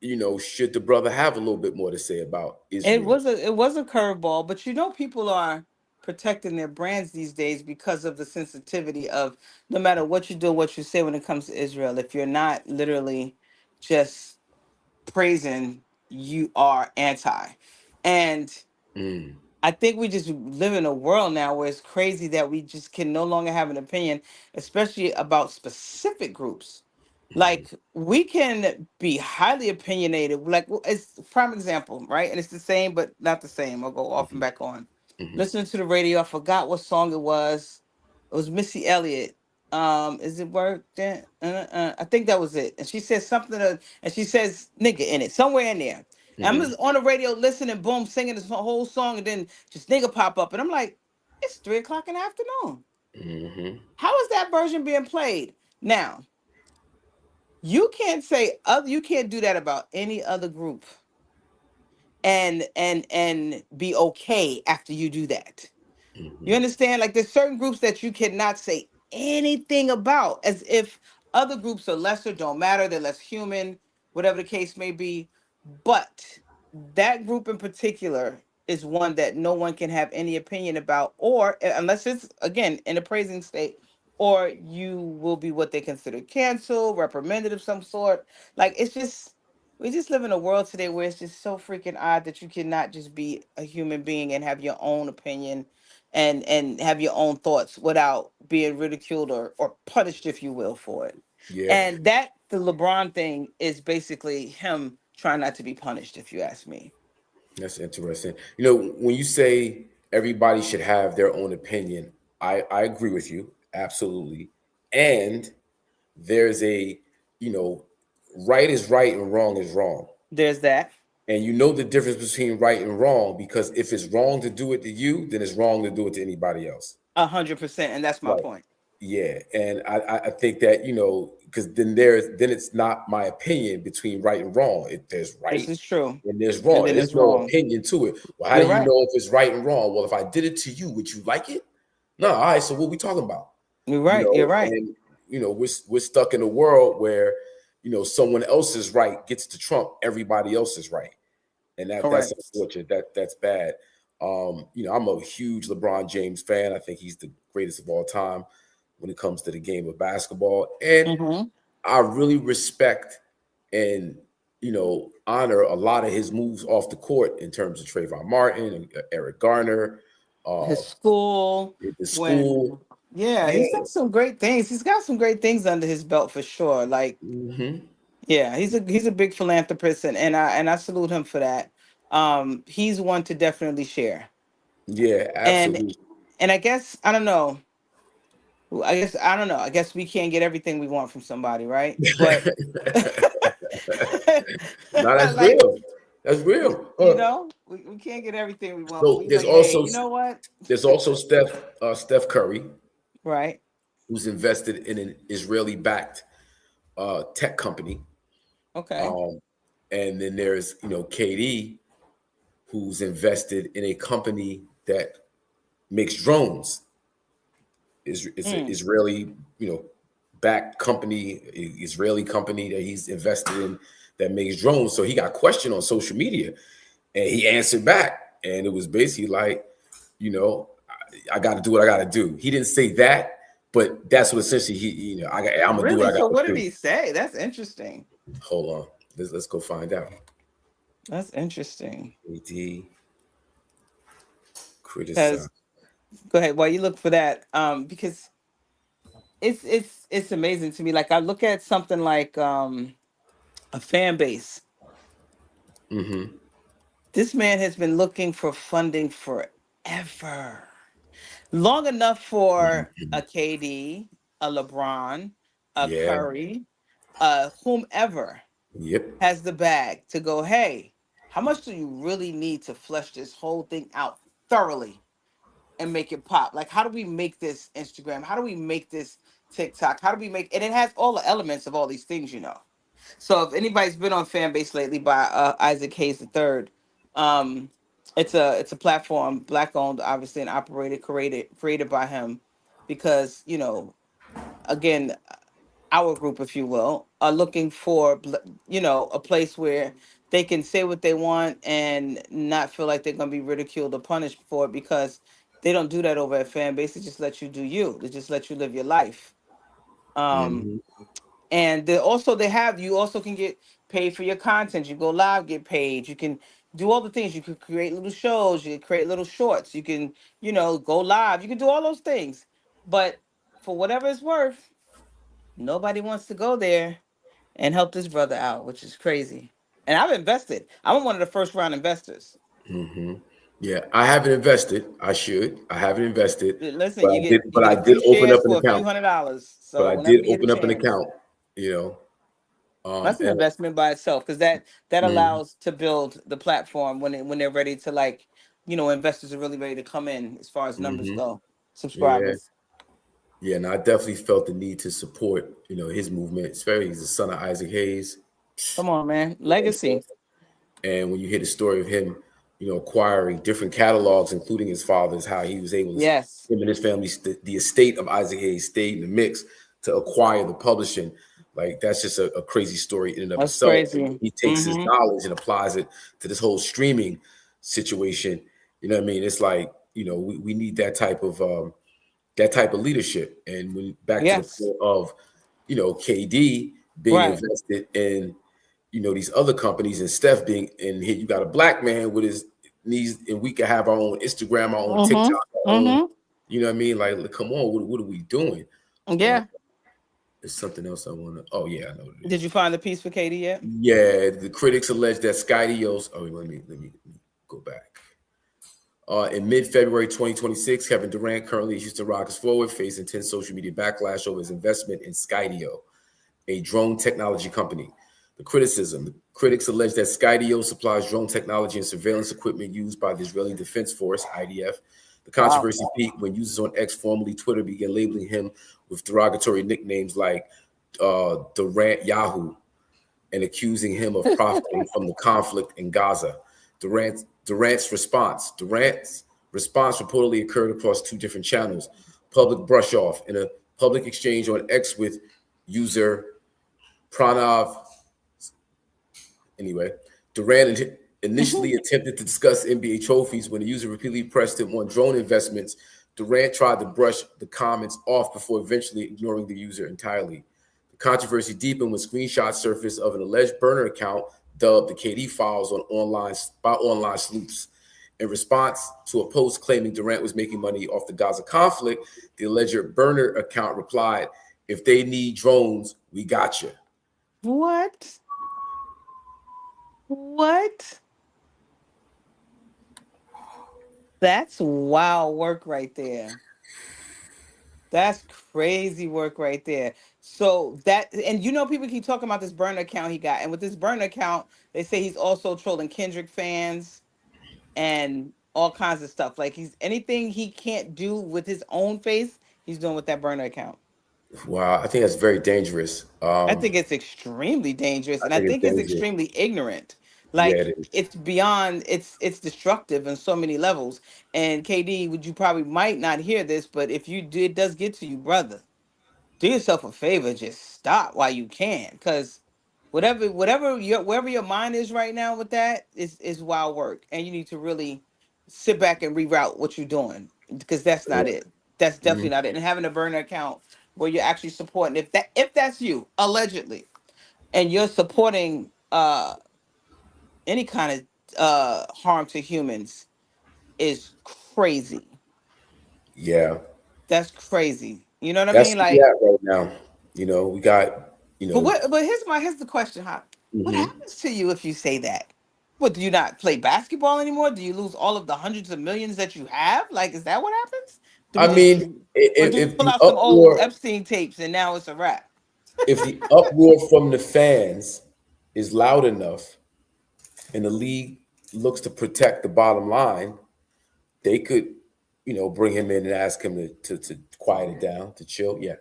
should the brother have a little bit more to say about It Israel? was a curveball, but people are protecting their brands these days because of the sensitivity of no matter what you do, what you say when it comes to Israel. If you're not literally just praising, you are anti. And Mm, I think we just live in a world now where it's crazy that we just can no longer have an opinion, especially about specific groups. mhm, Like we can be highly opinionated. Like it's a prime example, right? And it's the same, but not the same. I'll go off and mhm, back on. mhm, Listening to the radio, I forgot what song it was. It was Missy Elliott. Is it work? I think that was it. And she said something, and she says nigga in it, somewhere in there. And I'm mhm, just on the radio listening, boom, singing this whole song, and then just nigga pop up, and I'm like, it's 3 o'clock in the afternoon. mhm. How is that version being played now? You can't say other. You can't do that about any other group, and be okay after you do that. You Mhm. understand? Like there's certain groups that you cannot say anything about, as if other groups are lesser, don't matter, they're less human, whatever the case may be. But that group in particular is one that no one can have any opinion about, or unless it's again in a praising state, or you will be what they consider cancel, reprimanded of some sort. Like it's just we just live in a world today where it's just so freaking odd that you cannot just be a human being and have your own opinion and have your own thoughts without being ridiculed or punished, if you will, for it. Yeah, And that the LeBron thing is basically him trying not to be punished, if you ask me. that's interesting. When you say everybody should have their own opinion, I agree with you absolutely. And there's you know, right is right and wrong is wrong. There's that. And you know the difference between right and wrong, because if it's wrong to do it to you, then it's wrong to do it to anybody else. 100%, and that's my Right. point. Yeah. And I think that, because then it's not my opinion between right and wrong. There's This right is true. and there's And wrong. then There's it's no wrong. opinion to it. Well, how You're do you right. know if it's right and wrong? Well, if I did it to you, would you like it? No. All right. So what we talking about? You're right. You're right. And we're stuck in a world where someone else's right gets to trump everybody else's right, and that's Correct. unfortunate. That's bad. I'm a huge LeBron James fan. I think he's the greatest of all time when it comes to the game of basketball, and Hmm. I really respect and honor a lot of his moves off the court in terms of Trayvon Martin and Eric Garner, uh, His school, the when school. yeah, Yeah. he's got some great things. He's got some great things under his belt for sure. Like Hmm. yeah, he's a big philanthropist, and I salute him for that. He's one to definitely share. Yeah, And absolutely. and I guess I don't know. I don't know. I guess we can't get everything we want from somebody, right? But No, that's like real. That's real. we can't get everything we want, but So we like, hey, you know what? there's also Steph Curry, Right. who's invested in an Israeli-backed tech company, Okay. um, and then there's KD, who's invested in a company that makes drones. It's an Mm. Israeli backed company, Israeli company that he's invested in that makes drones. So he got questioned on social media, and he answered back, and it was basically like, I got to do what I got to do. He didn't say that, but that's what essentially I'm gonna do what Really? I got So to what did do. he say? That's interesting. Hold on, let's go find out. That's interesting. AD Because criticized. go ahead while you look for that. Because it's amazing to me. Like I look at something like a fan base. Mm-hmm. This man has been looking for funding forever. Long enough for a KD, a LeBron, a Yeah. Curry, whomever Yep. has the bag to go, hey, how much do you really need to flesh this whole thing out thoroughly and make it pop? Like, how do we make this Instagram? How do we make this TikTok? How do we make, and it has all the elements of all these things. So if anybody's been on Fanbase lately by Isaac Hayes III, um, it's a platform, black owned, obviously, and operated, created by him, because again, our group, if you will, are looking for, a place where they can say what they want and not feel like they're going to be ridiculed or punished for it, because they don't do that over at fan base. They just let you do you. They just let you live your life. Mm-hmm. And you also can get paid for your content. You go live, get paid. You can do all the things. You can create little shows. You can create little shorts. You can, go live. You can do all those things. But for whatever it's worth, nobody wants to go there and help this brother out, which is crazy. And I've invested. I'm one of the first round investors. Mm-hmm. Yeah, I haven't invested. I should. I haven't invested, Listen, but you I did. get But I a did few open shares up an for a few account. $100. But So I whenever did you get a open up an chance, account. You know, that's an and investment by itself, because that mm, allows to build the platform when they're ready to, like, investors are really ready to come in as far as numbers mm-hmm. go, Yeah, subscribers. yeah. And I definitely felt the need to support, his movement. He's the son of Isaac Hayes. Come on, man, And so, legacy. and when you hear the story of him, acquiring different catalogs, including his father's, how he was able to, Yes, him and his family, the estate of Isaac Hayes stayed in the mix to acquire the publishing. Like, that's just a crazy story in and of that's itself. And crazy. he takes his knowledge and applies it to this whole streaming situation. You know what I mean? It's like, we need that type of leadership. And when back to the Yes, point of, KD being right. invested in, these other companies, and Steph being in here, you got a black man with his knees, and we can have our own Instagram, our own TikTok, our own, you know what I mean? Like, come on, what are we doing? Yeah. There's something else I want to, oh yeah, I know what it Did is. you find the piece for Katie yet? Yeah, the critics allege that Skydios, let me go back. In mid-February 2026, Kevin Durant, currently Houston Rockets forward, faced intense social media backlash over his investment in Skydio, a drone technology company. The critics allege that Skydio supplies drone technology and surveillance equipment used by the Israeli Defense Force, IDF. The controversy peaked when users on X, formerly Twitter, began labeling him with derogatory nicknames like Durant Yahoo, and accusing him of profiting from the conflict in Gaza. Durant's response reportedly occurred across two different channels. Public brush off in a public exchange on X with user Pranav. Anyway, Durant initially attempted to discuss NBA trophies. When the user repeatedly pressed him on drone investments, Durant tried to brush the comments off before eventually ignoring the user entirely. The controversy deepened when screenshots surfaced of an alleged burner account dubbed the KD Files by online sleuths. In response to a post claiming Durant was making money off the Gaza conflict, the alleged burner account replied, "If they need drones, we got you." What? That's wild work right there. That's crazy work right there. So and people keep talking about this burner account he got. And with this burner account, they say he's also trolling Kendrick fans and all kinds of stuff. Like, he's anything he can't do with his own face, he's doing with that burner account. Wow, I think that's very dangerous. I think it's extremely dangerous, I and I think it's think it's dangerous. extremely ignorant. Yeah, Like, it is. it's beyond, it's destructive on so many levels. And KD, would you probably might not hear this, but if you did, it does get to you, brother, do yourself a favor, just stop while you can, because wherever your mind is right now with that is wild work, and you need to really sit back and reroute what you're doing, because that's not it. That's definitely Mhm. not it. And having a burner account where you're actually supporting, if that's you allegedly, and you're supporting any kind of harm to humans, is crazy. Yeah, That's crazy. You know what I that's mean? where we Like, at right now. We got, but here's the question, huh? What mhm. happens to you if you say that? What, do you not play basketball anymore? Do you lose all of the hundreds of millions that you have? Like, is that what happens? Do we I just, mean, or do you if pull the out some old uproar, Epstein tapes and now it's a wrap? from the fans is loud enough, and the league looks to protect the bottom line, they could, bring him in and ask him to quiet it down, to chill. Yeah.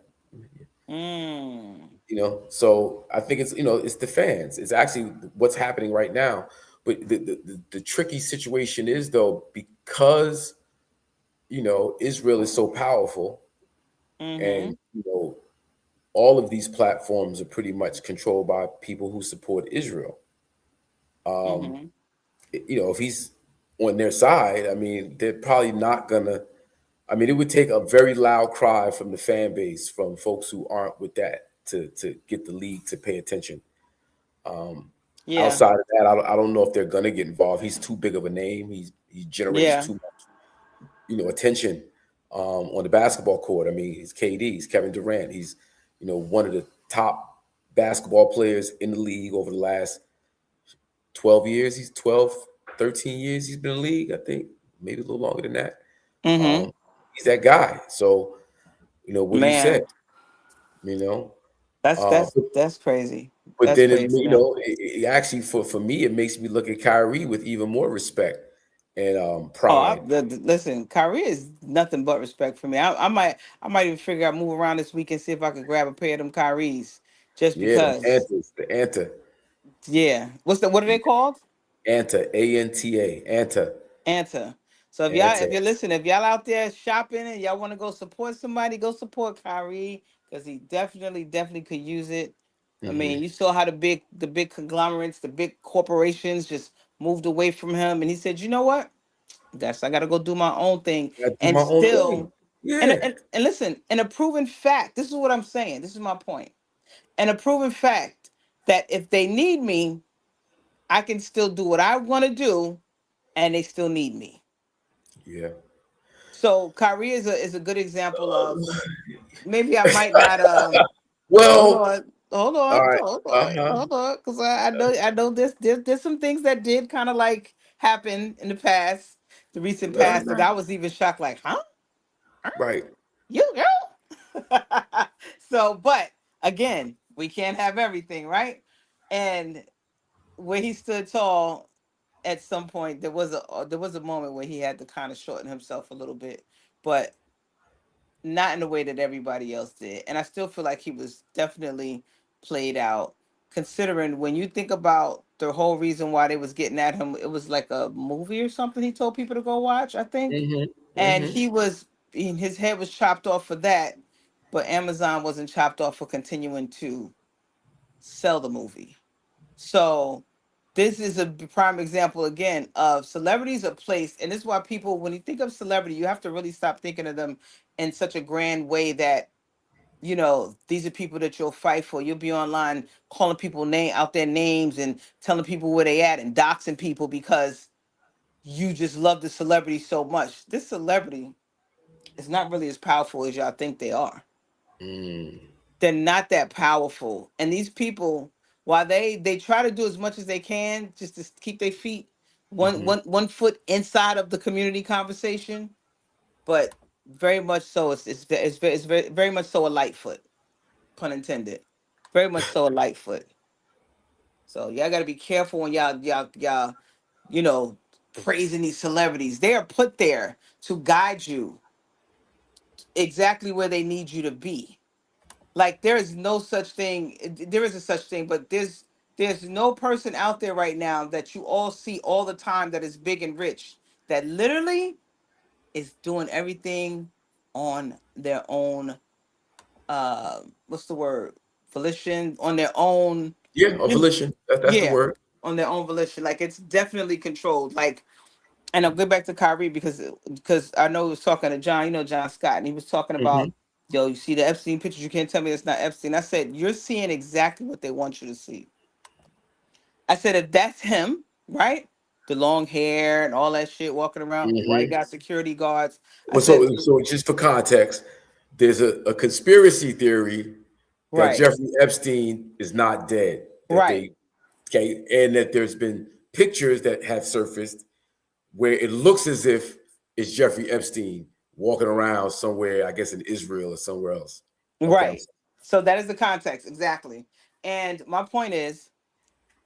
Mm. So I think it's the fans. It's actually what's happening right now. But the tricky situation is, though, because Israel is so powerful, Mm-hmm. and all of these platforms are pretty much controlled by people who support Israel. If he's on their side, I mean, they're probably not gonna. I mean, it would take a very loud cry from the fan base, from folks who aren't with that, to get the league to pay attention. Outside of that, I don't know if they're gonna get involved. He's too big of a name. He generates too much, attention on the basketball court. I mean, he's KD, he's Kevin Durant. He's, one of the top basketball players in the league over the last 12 years. He's 12, 13 years he's been in the league, I think. Maybe a little longer than that. He's that guy. So, what he said, That's crazy. But That's then, crazy, it actually, for me, it makes me look at Kyrie with even more respect and pride. Listen, Kyrie is nothing but respect for me. I might even figure out, move around this week and see if I could grab a pair of them Kyries, just because. The Anta. Yeah. What are they called? Anta, A-N-T-A, Anta. Anta. So if y'all out there shopping and y'all want to go support somebody, go support Kyrie, because he definitely could use it. I mean, you saw how the big conglomerates, the big corporations just moved away from him, and he said, "You know what? I got to go do my own thing." And still, and listen, and a proven fact. This is what I'm saying. This is my point. And a proven fact that if they need me, I can still do what I want to do, and they still need me. Yeah. So Kyrie is a good example of, maybe I might not. Well, hold on, because I know there's some things that did kind of like happen in the recent past, that I was even shocked, like, huh? Right. You girl. So, but again, we can't have everything, right? And where he stood tall, at some point there was a moment where he had to kind of shorten himself a little bit, but not in the way that everybody else did. And I still feel like he was definitely played out, considering when you think about the whole reason why they was getting at him, it was like a movie or something he told people to go watch, I think. And his head was chopped off for that, but Amazon wasn't chopped off for continuing to sell the movie. So this is a prime example again of celebrities are placed, and this is why people, when you think of celebrity, you have to really stop thinking of them in such a grand way that, these are people that you'll fight for. You'll be online calling people out their names and telling people where they at and doxing people because you just love the celebrity so much. This celebrity is not really as powerful as y'all think they are. They're not that powerful. And these people, while they try to do as much as they can just to keep their feet one foot inside of the community conversation, but very much so it's very much so a Lightfoot, pun intended. Very much so a Lightfoot. So y'all got to be careful when y'all praising these celebrities. They are put there to guide you exactly where they need you to be. Like, there is no such thing. There is a such thing, but there's no person out there right now that you all see all the time that is big and rich, that literally is doing everything on their own. What's the word? Volition, on their own. Yeah, volition. That's the word. On their own volition. Like, it's definitely controlled. Like, and I'll go back to Kyrie because I know he was talking to John, John Scott, and he was talking about, you see the Epstein pictures, you can't tell me it's not Epstein. I said, you're seeing exactly what they want you to see. I said, if that's him, right? The long hair and all that shit walking around, why you got security guards? So just for context, there's a conspiracy theory that Jeffrey Epstein is not dead. And that there's been pictures that have surfaced where it looks as if it's Jeffrey Epstein walking around somewhere, I guess in Israel or somewhere else. Right. So that is the context, exactly. And my point is,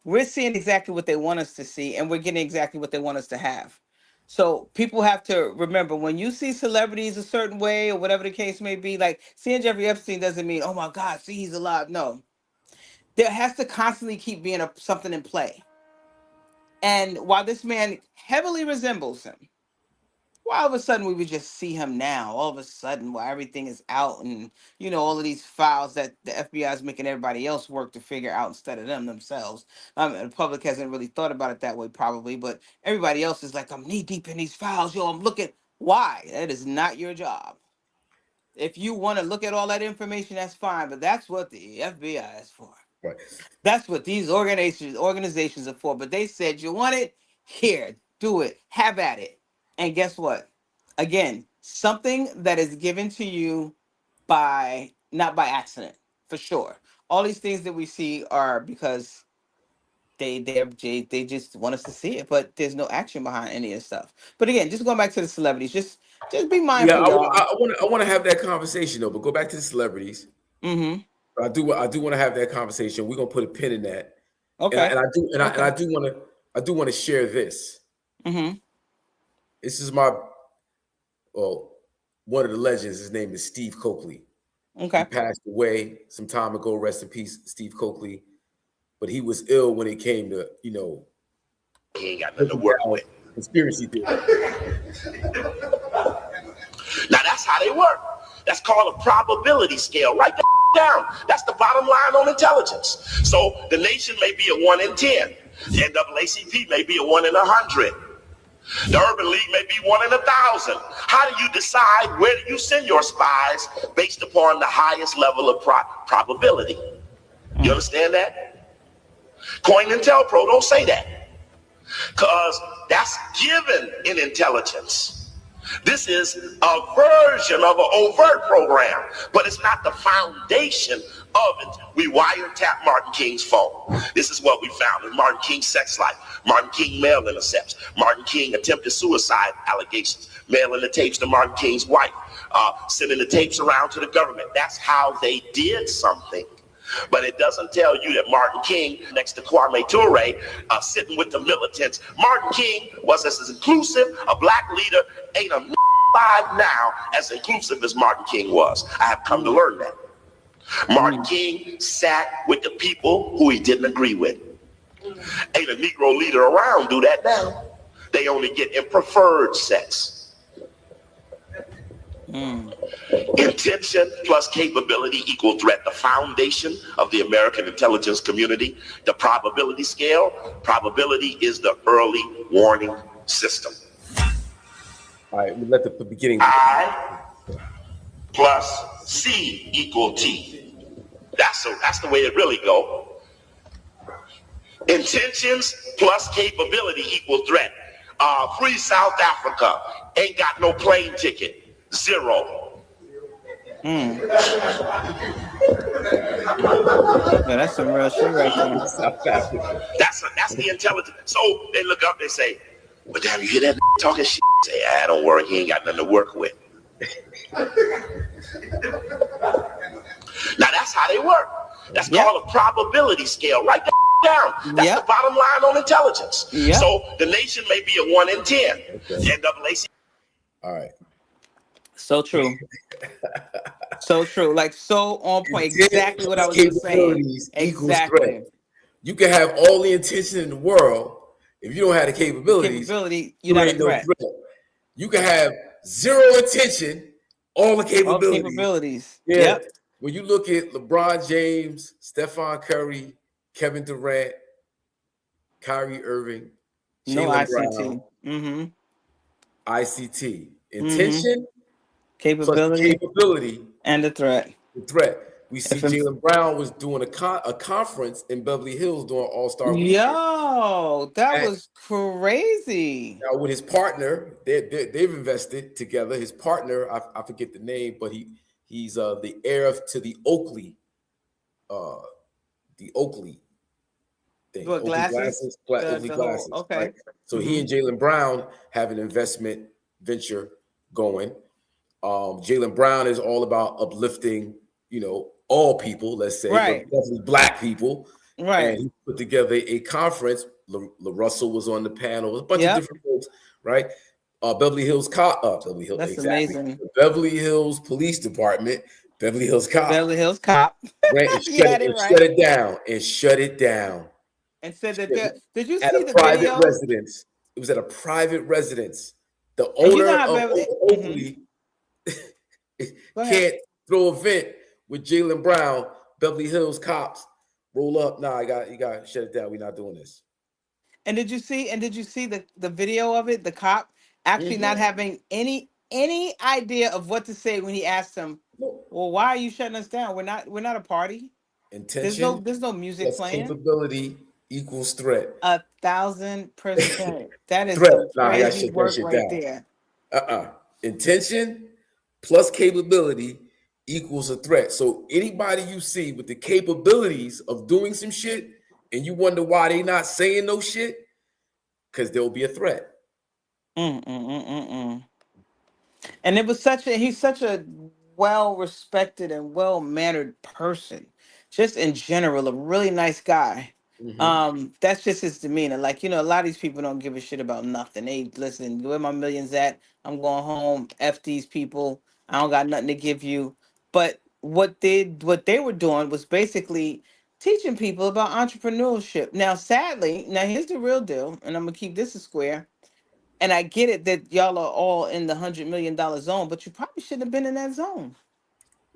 we're seeing exactly what they want us to see, and we're getting exactly what they want us to have. So people have to remember, when you see celebrities a certain way or whatever the case may be, like seeing Jeffrey Epstein doesn't mean, oh my God, see, he's alive. No. There has to constantly keep being something in play. And while this man heavily resembles him, why all of a sudden we would just see him now? All of a sudden, while everything is out, and all of these files that the FBI is making everybody else work to figure out instead of themselves. The public hasn't really thought about it that way, probably, but everybody else is like, I'm knee deep in these files, yo. I'm looking. Why? That is not your job. If you want to look at all that information, that's fine, but that's what the FBI is for. Right. That's what these organizations are for. But they said, you want it? Here, do it. Have at it. And guess what? Again, something that is given to you not by accident, for sure. All these things that we see are because they just want us to see it, but there's no action behind any of this stuff. But again, just going back to the celebrities, just be mindful. Yeah, y'all. I want to have that conversation though. But go back to the celebrities. Mm-hmm. I do want to have that conversation. We're gonna put a pin in that. Okay. And I do want to share this. Mm-hmm. This is one of the legends. His name is Steve Coakley. Okay. He passed away some time ago. Rest in peace, Steve Coakley. But he was ill when it came to, he ain't got nothing to work with. Conspiracy theory. Now that's how they work. That's called a probability scale. Write that down. That's the bottom line on intelligence. So the nation may be a 1 in 10. The NAACP may be a 1 in 100. The Urban League may be 1 in 1,000. How do you decide where do you send your spies based upon the highest level of probability? You understand that? Coin and Tell Pro don't say that, because that's given in intelligence. This is a version of an overt program, but it's not the foundation of it. We wiretapped Martin King's phone. This is what we found in Martin King's sex life, Martin King mail intercepts, Martin King attempted suicide allegations, mailing the tapes to Martin King's wife, sending the tapes around to the government. That's how they did something. But it doesn't tell you that Martin King, next to Kwame Ture, sitting with the militants. Martin King was as inclusive, a black leader, ain't a alive now as inclusive as Martin King was. I have come to learn that. Martin King sat with the people who he didn't agree with. Ain't a Negro leader around do that now. They only get in preferred sex. Intention plus capability equal threat, the foundation of the American intelligence community. The probability scale, probability is the early warning system. All right, we let the beginning. I plus C equal T. That's the way it really go. Intentions plus capability equal threat. Free South Africa, ain't got no plane ticket. 0. Yeah, that's some real shit right there. That's the intelligence. So they look up, they say, well, damn, you hear that talking shit? Say, don't worry, he ain't got nothing to work with. Now that's how they work. That's called a probability scale. Write that down. That's the bottom line on intelligence. So the nation may be a 1 in 10. NAACP. All right. So true. So true. Like, so on point. Exactly what I was just saying. Exactly. You can have all the intention in the world. If you don't have the capabilities, you're not a threat. You can have 0 intention, all the capabilities. Yeah. Yep. When you look at LeBron James, Stephon Curry, Kevin Durant, Kyrie Irving, no ICT. Brown, ICT. Intention, capability, and the threat. We see Jaylen Brown was doing a conference in Beverly Hills doing All-Star Weekend. Yo, that was crazy. Now with his partner, they've invested together. His partner, I forget the name, but he's the heir to the Oakley thing. What, glasses? Oakley glasses. Okay. Right? So he and Jaylen Brown have an investment venture going. Jaylen Brown is all about uplifting, all people, let's say, but definitely black people. Right. And he put together a conference. LaRussell was on the panel, a bunch of different folks, right? Beverly Hills Cop. That's amazing. The Beverly Hills Police Department, Beverly Hills Cop. Shut it down. And said that did you see at the private video? residence? It was at a private residence. The And you know owner how of Beverly. Oakley Go ahead. can't throw a vent with Jaylen Brown. Beverly Hills cops roll up. Nah, you got to shut it down. We're not doing this. And did you see? And did you see the video of it? The cop actually not having any idea of what to say when he asked him, "Well, why are you shutting us down? We're not a party. Intention There's no music plus playing." capability equals threat. 1,000%. That is Threat. some Nah, I got to crazy shut that work shit right down. there. Intention plus capability equals a threat. So anybody you see with the capabilities of doing some shit and you wonder why they not saying no shit, because there will be a threat. And it was he's such a well-respected and well-mannered person, just in general, a really nice guy. That's just his demeanor. Like, a lot of these people don't give a shit about nothing. They listen, where my millions at? I'm going home. F these people. I don't got nothing to give you. But what they were doing was basically teaching people about entrepreneurship. Now, sadly, here's the real deal, and I'm gonna keep this a square. And I get it that y'all are all in the $100 million zone, but you probably shouldn't have been in that zone.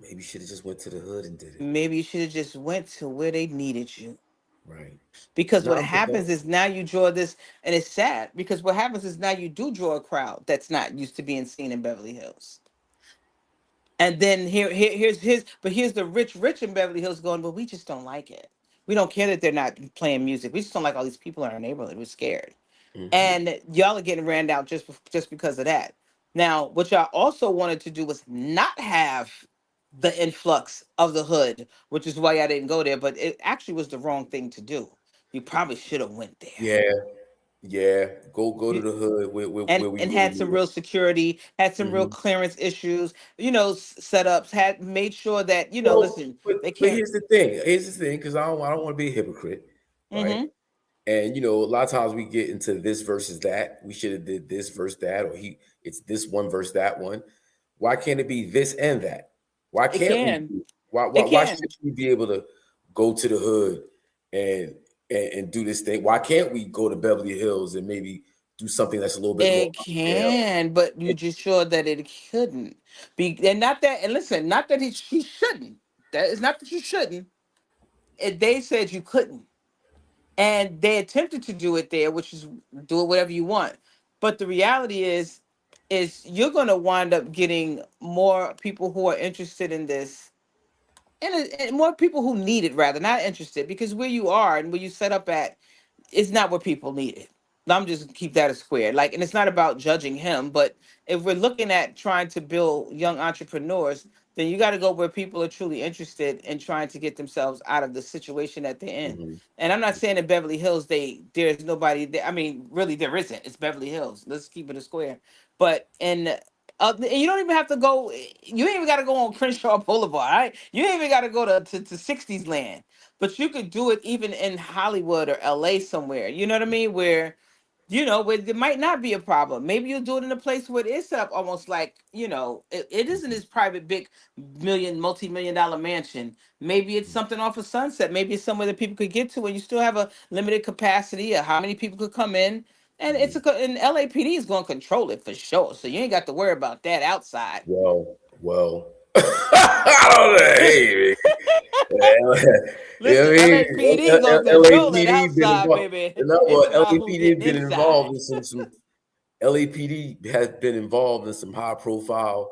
Maybe you should have just went to the hood and did it. Maybe you should have just went to where they needed you. Right. Because what happens is now you draw this, and it's sad because what happens is now you do draw a crowd that's not used to being seen in Beverly Hills. And then here's the rich in Beverly Hills going, but we just don't like it. We don't care that they're not playing music. We just don't like all these people in our neighborhood. We're scared. And y'all are getting ran out just because of that. Now, what y'all also wanted to do was not have the influx of the hood, which is why I didn't go there. But it actually was the wrong thing to do. You probably should have went there. Yeah. Go to the hood where we And really had some need it. real security, had some real clearance issues, setups, had made sure that listen, they But can't. here's the thing. Because I don't want to be a hypocrite, right? And a lot of times we get into this versus that. We should have did this versus that, or it's this one versus that one. Why can't it be this and that? Why It can't can. we? Why should we be able to go to the hood and do this thing? Why can't we go to Beverly Hills and maybe do something that's a little bit more It can, but you just sure that it couldn't be, and not that. And listen, not that she shouldn't. That is not that you shouldn't. They said you couldn't, and they attempted to do it there, which is do it whatever you want. But the reality is you're going to wind up getting more people who are interested in this, and more people who need it rather not interested, because where you are and where you set up at it's not what people needed. I'm just keep that a square. Like, and it's not about judging him, but if we're looking at trying to build young entrepreneurs, then you got to go where people are truly interested in trying to get themselves out of the situation that they're in. And I'm not saying in Beverly Hills there's nobody there. I mean, really there isn't. It's Beverly Hills. Let's keep it a square. But and you don't even have to go. You ain't even got to go on Crenshaw Boulevard. Right? You ain't even got to go to 60s land. But you could do it even in Hollywood or LA somewhere. You know what I mean? Where where there might not be a problem. Maybe you'll do it in a place where it is set up almost like, it isn't this private big multi-million dollar mansion. Maybe it's something off of Sunset. Maybe it's somewhere that people could get to and you still have a limited capacity of how many people could come in. And and LAPD is going to control it for sure. So you ain't got to worry about that outside. Well. I don't know. Hey, listen, LAPD is going to control it outside, baby. LAPD has been involved in some LAPD has been involved in some high profile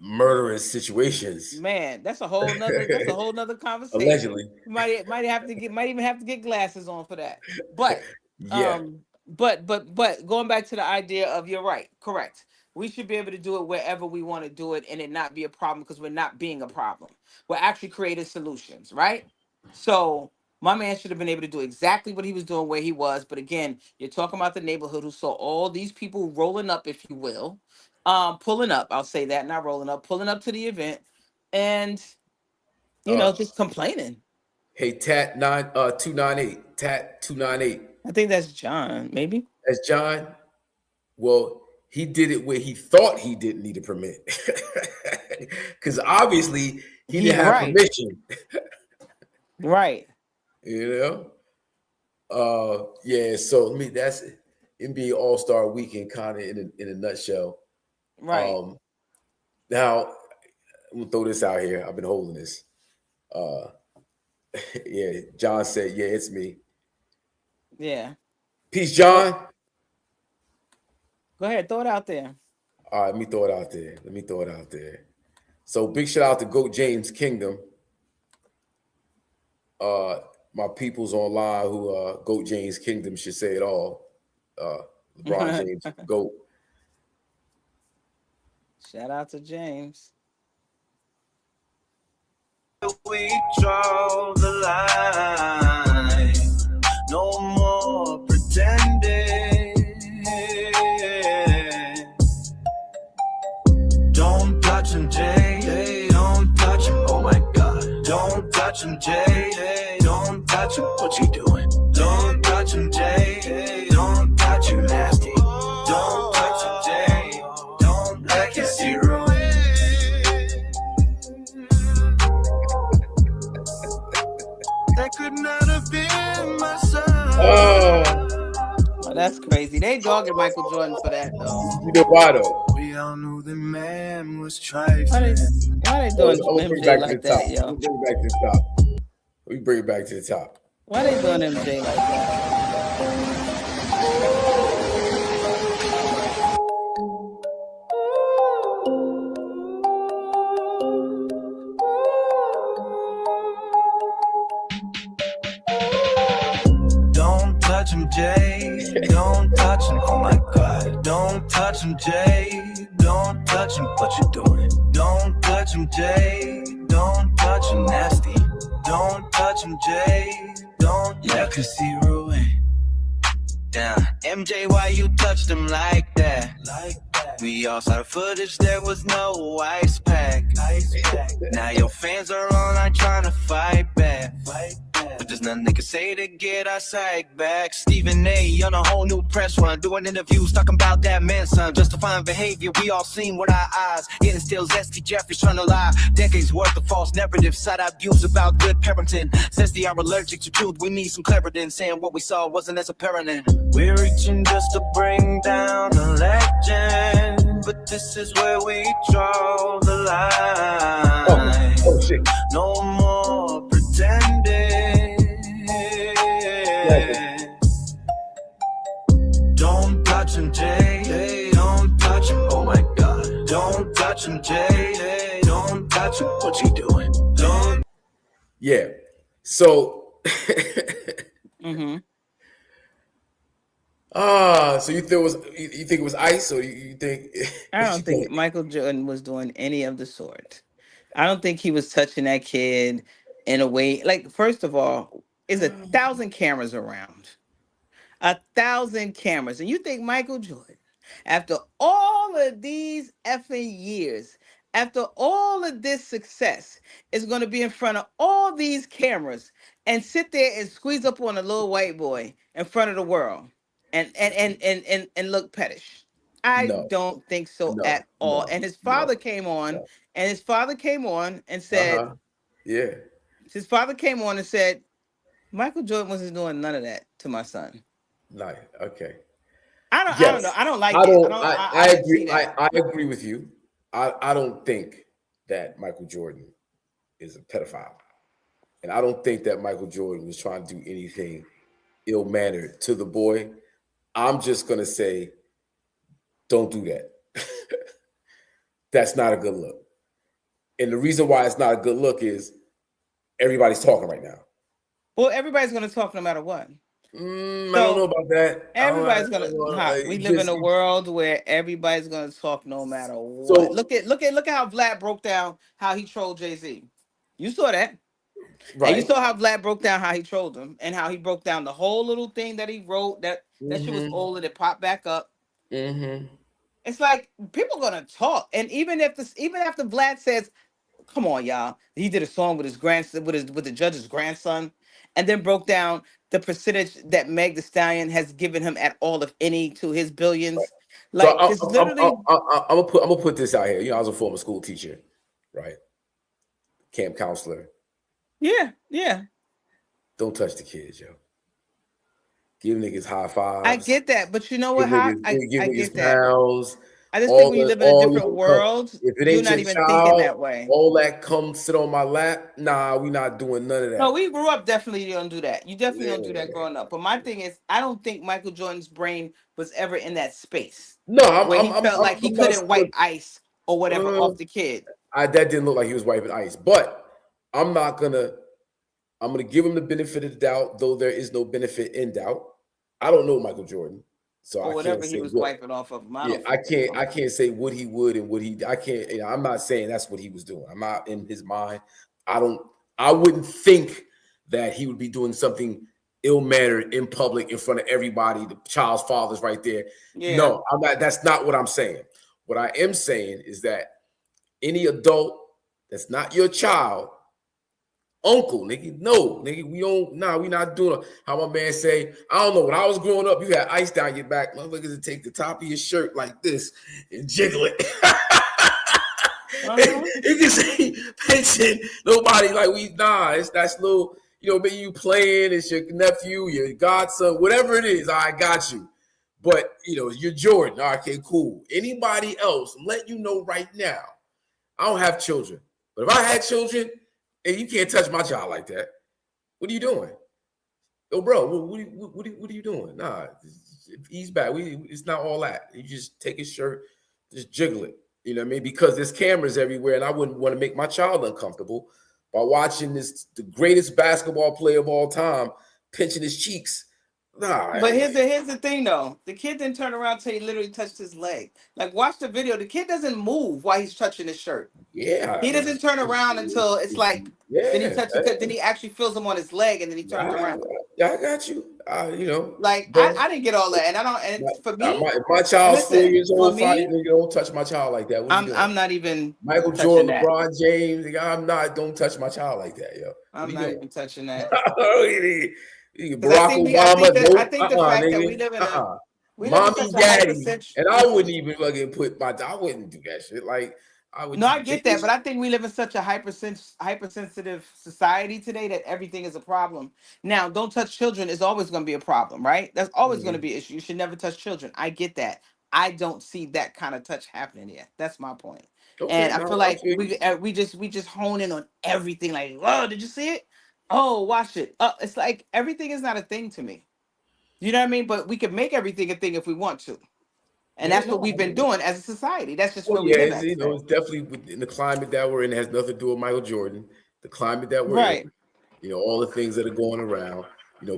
murderous situations. Man, that's a whole nother conversation. Allegedly. Might even have to get glasses on for that. But but going back to the idea of you're right, correct. We should be able to do it wherever we want to do it and it not be a problem because we're not being a problem. We're actually creating solutions, right? So my man should have been able to do exactly what he was doing where he was. But again, you're talking about the neighborhood who saw all these people rolling up, if you will, pulling up. I'll say that, not rolling up, pulling up to the event, and just complaining. Hey, Tat 298, Tat 298. I think that's John, maybe. That's John. Well, he did it where he thought he didn't need a permit. Because obviously he didn't have permission. Right. Yeah, so that's it. NBA All-Star Weekend kind of in a nutshell. Right. Now, I'm gonna throw this out here. I've been holding this. Yeah, John said, "Yeah, it's me." Yeah. Peace, John. Go ahead, throw it out there. All right, let me throw it out there. So big shout out to GOAT James Kingdom. My peoples online who GOAT James Kingdom should say it all. LeBron James, GOAT. Shout out to James. We draw the line. No more pretending. Don't touch him, Jay. Don't touch him. Oh my God. Don't touch him, Jay. Don't touch him. What you doing? Don't touch him, Jay. Don't touch you, nasty. Don't touch him, Jay. Don't let you zero. That could not have been my son. Oh, that's crazy. They dogging Michael Jordan for that, though. You know why, though? We all knew the man was trifling. Why they doing MJ like that, yo? Let me bring it back to the top. Let me bring it back to the top. Why they doing MJ like that? Don't touch him, Jay. Don't touch him. Oh my God. Don't touch him, Jay. Don't touch him. What you doing? Don't touch him, Jay. Don't touch him, nasty. Don't touch him, Jay. Don't. Yeah, cause he ruined. Damn, MJ, why you touched him like that? We all saw the footage, there was no ice pack. Now your fans are online trying to fight back. But there's nothing they can say to get our side back. Stephen A. on a whole new press run, doing interviews talking about that man, son. Justifying behavior we all seen with our eyes. Yet it still zesty Jeffrey's trying to lie. Decades worth of false narratives, side-eye views about good parenting. Says they are allergic to truth, we need some clarity in saying what we saw wasn't as apparent. We're reaching just to bring down a legend, but this is where we draw the line. Oh shit. No more pretending. Don't touch him, Jay. Don't touch him. Oh my God. Don't touch him, Jay. Don't touch him. What you doing? Don't. Yeah. So. So you think it was ice, or you think? I don't think Michael Jordan was doing any of the sort. I don't think he was touching that kid in a way. Like, first of all, is 1,000 cameras around. 1,000 cameras. And you think Michael Jordan, after all of these effing years, after all of this success, is going to be in front of all these cameras and sit there and squeeze up on a little white boy in front of the world and look pettish? I don't think so at all. And his father came on, and his father came on and said, yeah. His father came on and said, Michael Jordan wasn't doing none of that to my son. No, okay. I don't know. I don't like it. I agree. I agree with you. I don't think that Michael Jordan is a pedophile. And I don't think that Michael Jordan was trying to do anything ill-mannered to the boy. I'm just going to say, don't do that. That's not a good look. And the reason why it's not a good look is everybody's talking right now. Well, everybody's going to talk no matter what. I don't know about that. Everybody's going to. We live in a world where everybody's going to talk no matter what. So, look at how Vlad broke down how he trolled Jay-Z. You saw that. Right. And you saw how Vlad broke down how he trolled him, and how he broke down the whole little thing that he wrote that shit was old and it popped back up. It's like people gonna talk, and even after Vlad says, "Come on, y'all," he did a song with his grandson, with the judge's grandson, and then broke down the percentage that Meg Thee Stallion has given him at all, if any, to his billions. Right. Like, it's literally. I'm gonna put this out here. You know, I was a former school teacher, right? Camp counselor. Yeah. Don't touch the kids, yo. give niggas high fives. I get that, but you know what, Give Hawk? niggas, give I niggas get that. pounds. I just think when you live in a different your world, if it you're ain't not your even thinking child, that way. all that come sit on my lap. Nah, we not doing none of that. No, we grew up definitely don't do that. You definitely don't do that growing up. But my thing is, I don't think Michael Jordan's brain was ever in that space. No, where he felt like he couldn't wipe ice or whatever off the kid. That didn't look like he was wiping ice, but I'm gonna give him the benefit of the doubt, though there is no benefit in doubt. I don't know Michael Jordan, so Or I whatever can't he say was what. wiping off of him. I can't say what he would and what he. I can't. I'm not saying that's what he was doing. I'm not in his mind. I wouldn't think that he would be doing something ill-mannered in public in front of everybody. The child's father's right there. Yeah. No, I'm not. That's not what I'm saying. What I am saying is that any adult that's not your child, uncle, nigga, no, nigga, we not doing how my man say, I don't know, when I was growing up, you had ice down your back, motherfuckers would take the top of your shirt like this and jiggle it. You can say pension, nobody like that's little, maybe you playing, it's your nephew, your godson, whatever it is, I got you. But you're Jordan. Okay, cool. Anybody else, I'm letting you know right now, I don't have children. But if I had children, and you can't touch my child like that, what are you doing? Yo, bro, what are you doing? Nah, he's back. It's not all that. You just take his shirt, just jiggle it. You know what I mean? Because there's cameras everywhere, and I wouldn't want to make my child uncomfortable by watching the greatest basketball player of all time pinching his cheeks. Nah. But here's the thing though. The kid didn't turn around till he literally touched his leg. Like, watch the video. The kid doesn't move while he's touching his shirt. Yeah. He doesn't turn around until it's like, then he touches it, then he actually feels him on his leg, and then he turns around. Yeah, I got you. Like, I didn't get all that, and I don't. And for me, my child's 4 years old. You don't touch my child like that. I'm not even Michael Jordan, LeBron James. Don't touch my child like that, yo. I'm not even touching that. Barack Obama. I think the fact that we live in a mommy, daddy, and I wouldn't even fucking I wouldn't do that shit. Like, I get that, but I think we live in such a hypersensitive society today that everything is a problem. Now, don't touch children is always going to be a problem, right? That's always going to be an issue. You should never touch children. I get that. I don't see that kind of touch happening yet. That's my point. Okay, and I feel like we just hone in on everything. Like, oh, did you see it? Oh, watch it. It's like everything is not a thing to me. You know what I mean? But we can make everything a thing if we want to. And that's what we've been doing as a society. That's just where we live at. It's definitely in the climate that we're in. It has nothing to do with Michael Jordan. The climate that we're in, all the things that are going around,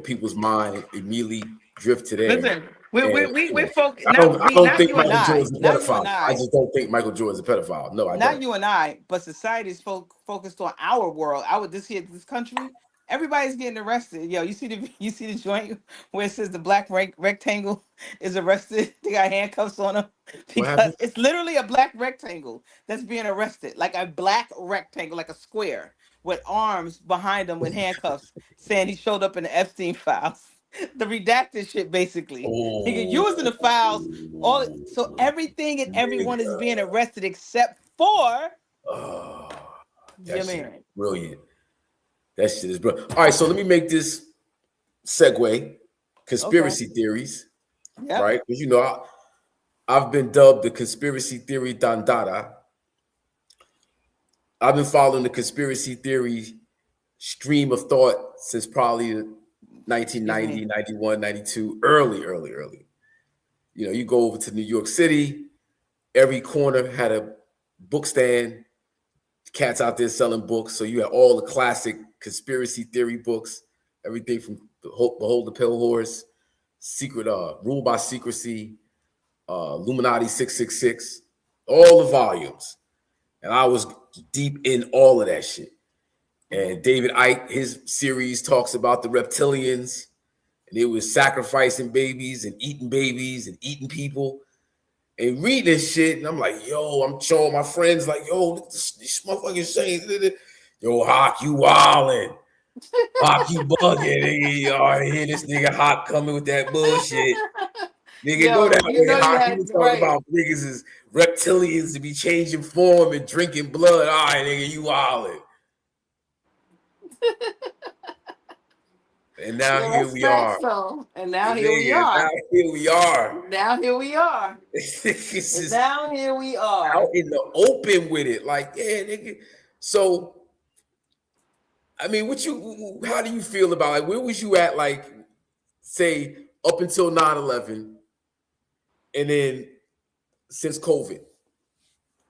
people's mind immediately drift to there. Listen, we're focused. I don't think Michael Jordan's a pedophile. I just don't think Michael Jordan's a pedophile. No, I don't. Not you and I, but society is focused on our world. This country. Everybody's getting arrested. Yo, you see the joint where it says the black rectangle is arrested? They got handcuffs on him because it's literally a black rectangle that's being arrested, like a black rectangle, like a square with arms behind him with handcuffs, saying he showed up in the Epstein files, the redacted shit, basically. He could use in the files, so everything and everyone is being arrested except for your man. Brilliant. That shit is brilliant. All right, so let me make this segue. Conspiracy theories, right? Because I've been dubbed the conspiracy theory dandada. I've been following the conspiracy theory stream of thought since probably 1990, 91, 92, early. You go over to New York City, every corner had a book stand, cats out there selling books. So you had all the classic conspiracy theory books, everything from Behold the Pale Horse, Secret, Rule by Secrecy, Illuminati 666, all the volumes. And I was deep in all of that shit. And David Icke, his series talks about the reptilians, and they was sacrificing babies and eating people. And reading this shit, and I'm like, yo, I'm showing my friends, like, yo, this motherfucking saying, yo, Hawk, you wildin'. Hawk, you bugging. Nigga. I hear this nigga Hawk coming with that bullshit. Nigga, go that way. Hawk, you was talking about niggas is reptilians to be changing form and drinking blood. All right, nigga, you wildin'. And now Yeah, here that's we facts, are. though. And now here we Nigga, now are. here we are. Now here we are. It's And just now here we are. out in the open with it. Like, yeah, nigga. So, I mean, how do you feel about, like, where was you at, like, say, up until 9/11, and then since COVID?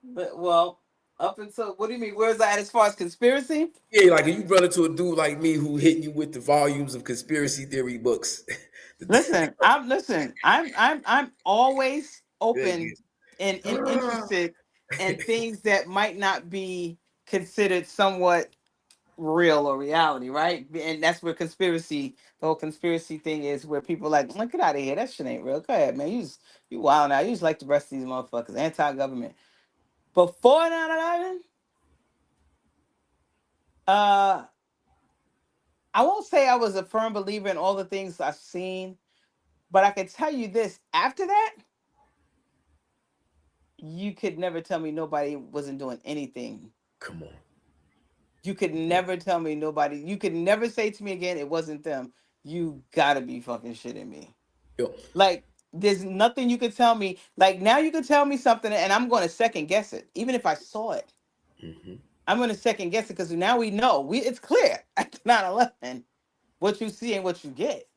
But well, up until what do you mean? Where's that as far as conspiracy? Yeah, like, if you run into a dude like me who hit you with the volumes of conspiracy theory books. I'm always open and interested in things that might not be considered somewhat real or reality, right? And that's where the whole conspiracy thing is, where people like, man, get out of here. That shit ain't real. Go ahead, man. You wild now. You just like the rest of these motherfuckers, anti-government. Before 9/11, I won't say I was a firm believer in all the things I've seen, but I can tell you this: after that, you could never tell me nobody wasn't doing anything. Come on. You could never tell me nobody. You could never say to me again, it wasn't them. You gotta be fucking shitting me. Yo. Like, there's nothing you could tell me. Like, now you could tell me something and I'm going to second guess it. Even if I saw it, I'm going to second guess it, because now we know. It's clear at 9/11 what you see and what you get.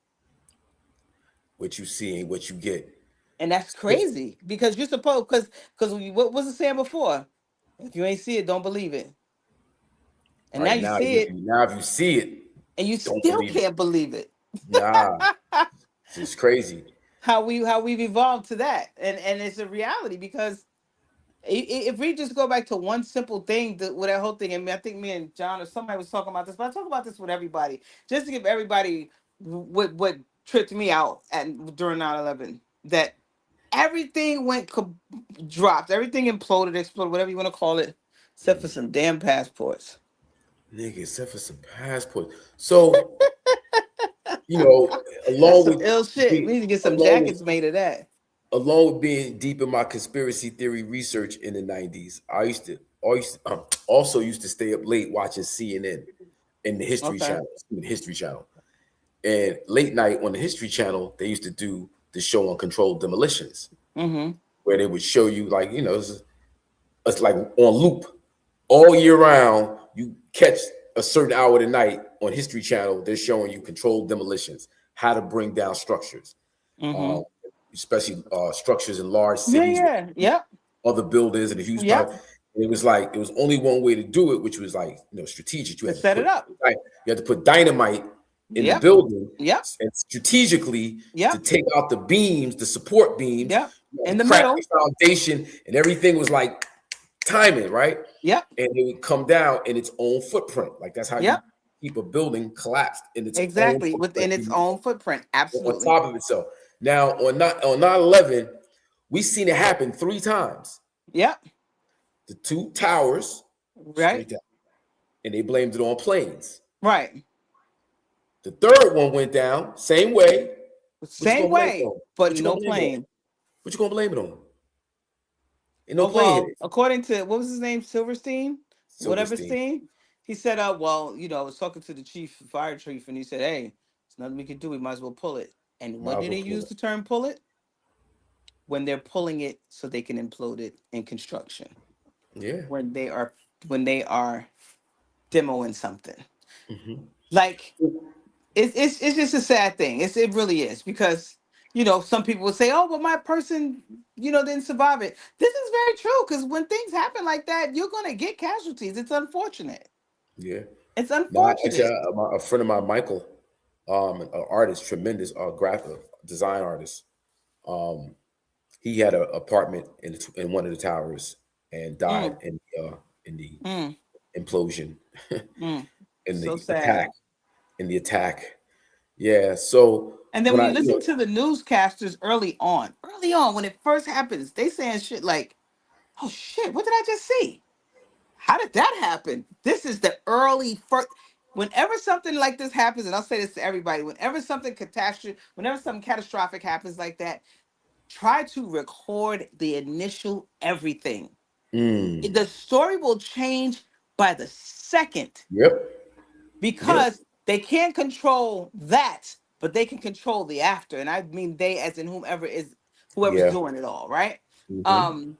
What you see and what you get. And that's crazy, because you're supposed, because what was it saying before? If you ain't see it, don't believe it. And Right, now you see it. Now if you see it, and you still can't believe it. Nah. It's crazy. How we've evolved to that. And it's a reality, because if we just go back to one simple thing, with that whole thing, and I think me and John or somebody was talking about this, but I talk about this with everybody, just to give everybody what tripped me out during 9/11, that everything dropped, everything imploded, exploded, whatever you want to call it, except for some damn passports. Nigga, except for some passports. So, along with ill shit, we need to get some jackets made of that. Along with being deep in my conspiracy theory research in the 90s, I also used to stay up late watching CNN and the History Channel. And late night on the History Channel, they used to do the show on controlled demolitions, where they would show you, like, it's like on loop all year round. You catch a certain hour of the night on History Channel, they're showing you controlled demolitions, how to bring down structures, especially structures in large cities, other buildings, and a huge part. It was only one way to do it, which was strategic. You had to set it up. You had to put dynamite in the building, and strategically to take out the beams, the support beams, in the middle, the foundation, and everything was like timing, right? And it would come down in its own footprint. Like, that's how you keep a building collapsed in its own within its own footprint. Absolutely, on top of itself. Now on 9/11, we seen it happen 3 times. The 2 towers, right, and they blamed it on planes. Right. The 3rd one went down same way, but no plane. What you gonna blame it on? Ain't no plane. According to, what was his name, Silverstein. He said, I was talking to the fire chief, and he said, hey, there's nothing we can do. We might as well pull it. And when did they use the term pull it? When they're pulling it so they can implode it in construction. Yeah. When they are demoing something. Like, it's just a sad thing. It really is, because some people will say, oh, well, my person didn't survive it. This is very true, because when things happen like that, you're gonna get casualties. It's unfortunate. Yeah, it's unfortunate. Actually, a friend of mine, Michael, an artist, tremendous graphic design artist, he had an apartment in one of the towers and died in the implosion, in the attack. Yeah. So, and then when you listen to the newscasters early on, when it first happens, they saying shit like, "Oh shit, what did I just see? How did that happen?" This is the early first. Whenever something like this happens, and I'll say this to everybody: whenever something catastrophic happens like that, try to record the initial everything. The story will change by the second. Yep. Because They can't control that, but they can control the after. And I mean they as in whoever's Yeah. doing it all, right? Mhm.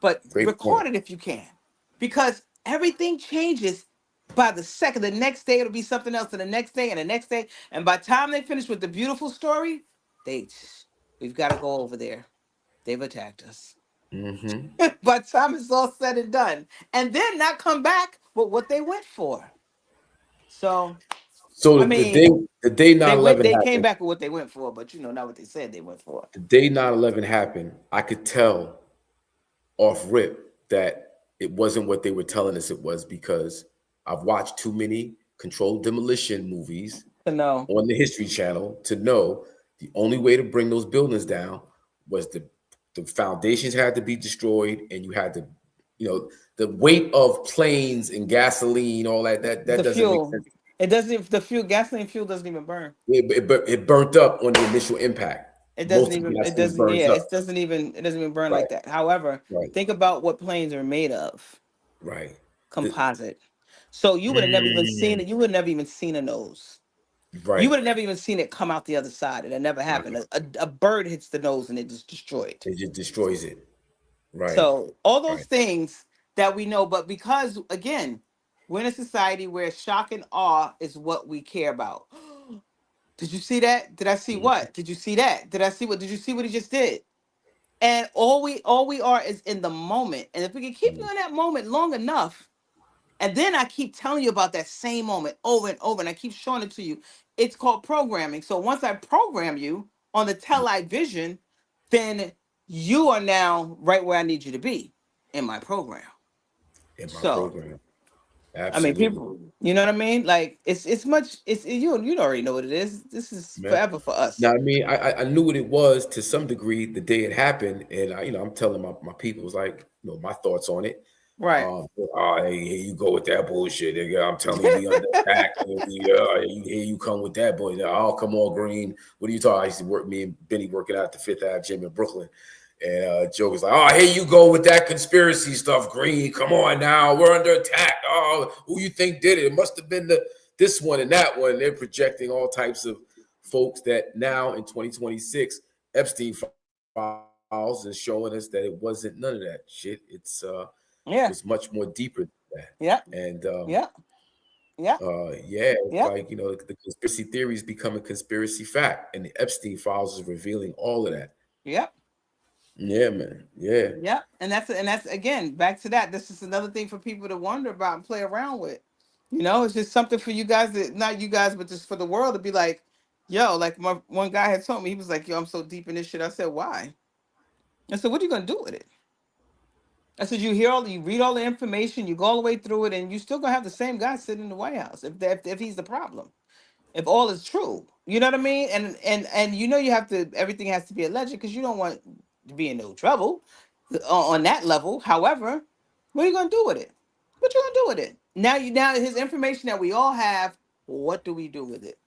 But Great record point. it if you can. Because everything changes by the second. The next day it'll be something else, and the next day, and the next day. And by the time they finish with the beautiful story, we've got to go over there. They've attacked us. Mhm. By the time it's all said and done. And then not come back with what they went for. So So I the mean, day 9/11 they came happened. back with what they went for, but not what they said they went for. The day 9/11 happened, I could tell off rip that it wasn't what they were telling us it was, because I've watched too many controlled demolition movies To know. on the History Channel to know the only way to bring those buildings down was the foundations had to be destroyed, and you had to, the weight of planes and gasoline, all that The doesn't make fuel. sense. It doesn't. The fuel, gasoline fuel, doesn't even burn. It burnt up on the initial impact. It Most doesn't of the even. It gasoline doesn't. burns Yeah. up. It doesn't even. It doesn't even burn Right. like that. However, Right. think about what planes are made of. Right. Composite. So you would have never even seen it. You would have never even seen a nose. Right. You would have never even seen it come out the other side. It never happened. A bird hits the nose and it just destroyed. It just destroys it. Right. So all those things that we know, but because again, we're in a society where shock and awe is what we care about. Did you see that? Did I see what? Did you see that? Did I see what? Did you see what he just did? And all we are is in the moment. And if we can keep you in that moment long enough, and then I keep telling you about that same moment over and over, and I keep showing it to you. It's called programming. So once I program you on the television, then you are now right where I need you to be in my program. Program. Absolutely. I mean, people, you know what I mean? Like it's you already know what it is. This is forever for us. Now, I mean, I knew what it was to some degree the day it happened, and I'm telling my people, was like, my thoughts on it. Right. Hey, here you go with that bullshit, nigga. I'm telling you, we under attack. Here you come with that, boy. Oh, come on, Green. What are you talking? I used to work, me and Benny working out at the Fifth Ave gym in Brooklyn. And Joe was like, oh, here you go with that conspiracy stuff, Green. Come on now. We're under attack. Oh, who you think did it? It must have been this one and that one. They're projecting all types of folks that now in 2026, Epstein files is showing us that it wasn't none of that shit. It's it's much more deeper than that. Yeah. And it's like, the conspiracy theory is becoming conspiracy fact, and the Epstein files is revealing all of that. Yep. Yeah, man. Yeah. Yeah. And that's again back to that. This is another thing for people to wonder about and play around with. It's just something for you guys that, not you guys, but just for the world to be like, yo, like my one guy had told me, he was like, yo, I'm so deep in this shit. I said, why? I said, what are you gonna do with it? I said, you read all the information, you go all the way through it, and you still gonna have the same guy sitting in the White House if he's the problem. If all is true, you know what I mean? And you have to, everything has to be alleged because you don't want to be in no trouble on that level. However, what are you gonna do with it? What you gonna do with it? Now his information that we all have, what do we do with it?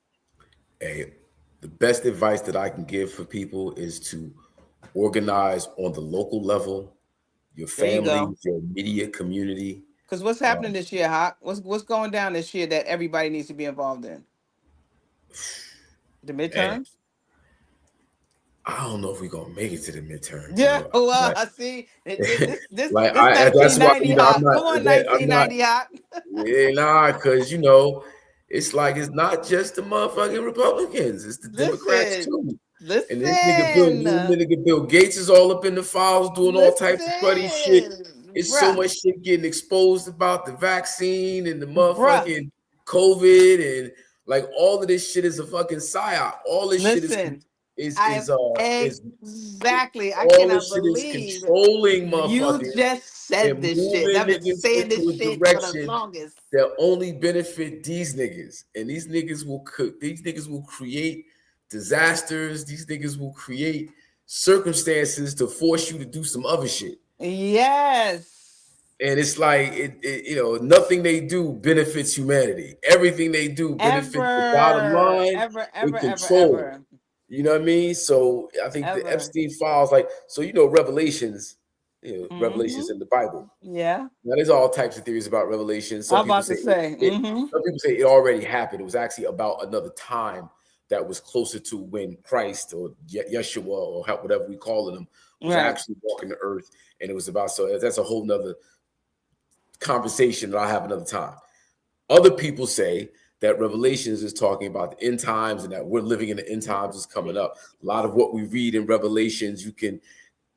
Hey, the best advice that I can give for people is to organize on the local level, your family, your immediate community. Because what's happening this year, Hawk? What's going down this year that everybody needs to be involved in? The midterms? Man, I don't know if we're gonna make it to the midterms. Yeah, well, I see. This like, 1990 that's why, Hawk. Come on, 1990 Hawk. Yeah, because it's like it's not just the motherfucking Republicans, it's the Democrats too. Listen. And this nigga Bill Gates is all up in the files doing all types of cruddy shit. It's so much shit getting exposed about the vaccine and the motherfucking COVID, and like all of this shit is a fucking psyop. All this shit is exactly. I all cannot this shit believe is controlling motherfuckers. You just said this shit. I've been saying this shit for the longest. That only benefit these niggas, and these niggas will create disasters. These niggas will create circumstances to force you to do some other shit. Yes. And it's like nothing they do benefits humanity. Everything they do benefits the bottom line and control. You know what I mean? So I think the Epstein files, Revelations Revelations in the Bible. Yeah. Now, there's all types of theories about Revelation. Some I'm people about to say. some people say it already happened. It was actually about another time that was closer to when Christ or Yeshua or whatever we call him was actually walking the earth, and it was about. So that's a whole nother conversation that I'll have another time. Other people say that Revelations is talking about the end times and that we're living in the end times is coming up. A lot of what we read in Revelations, you can,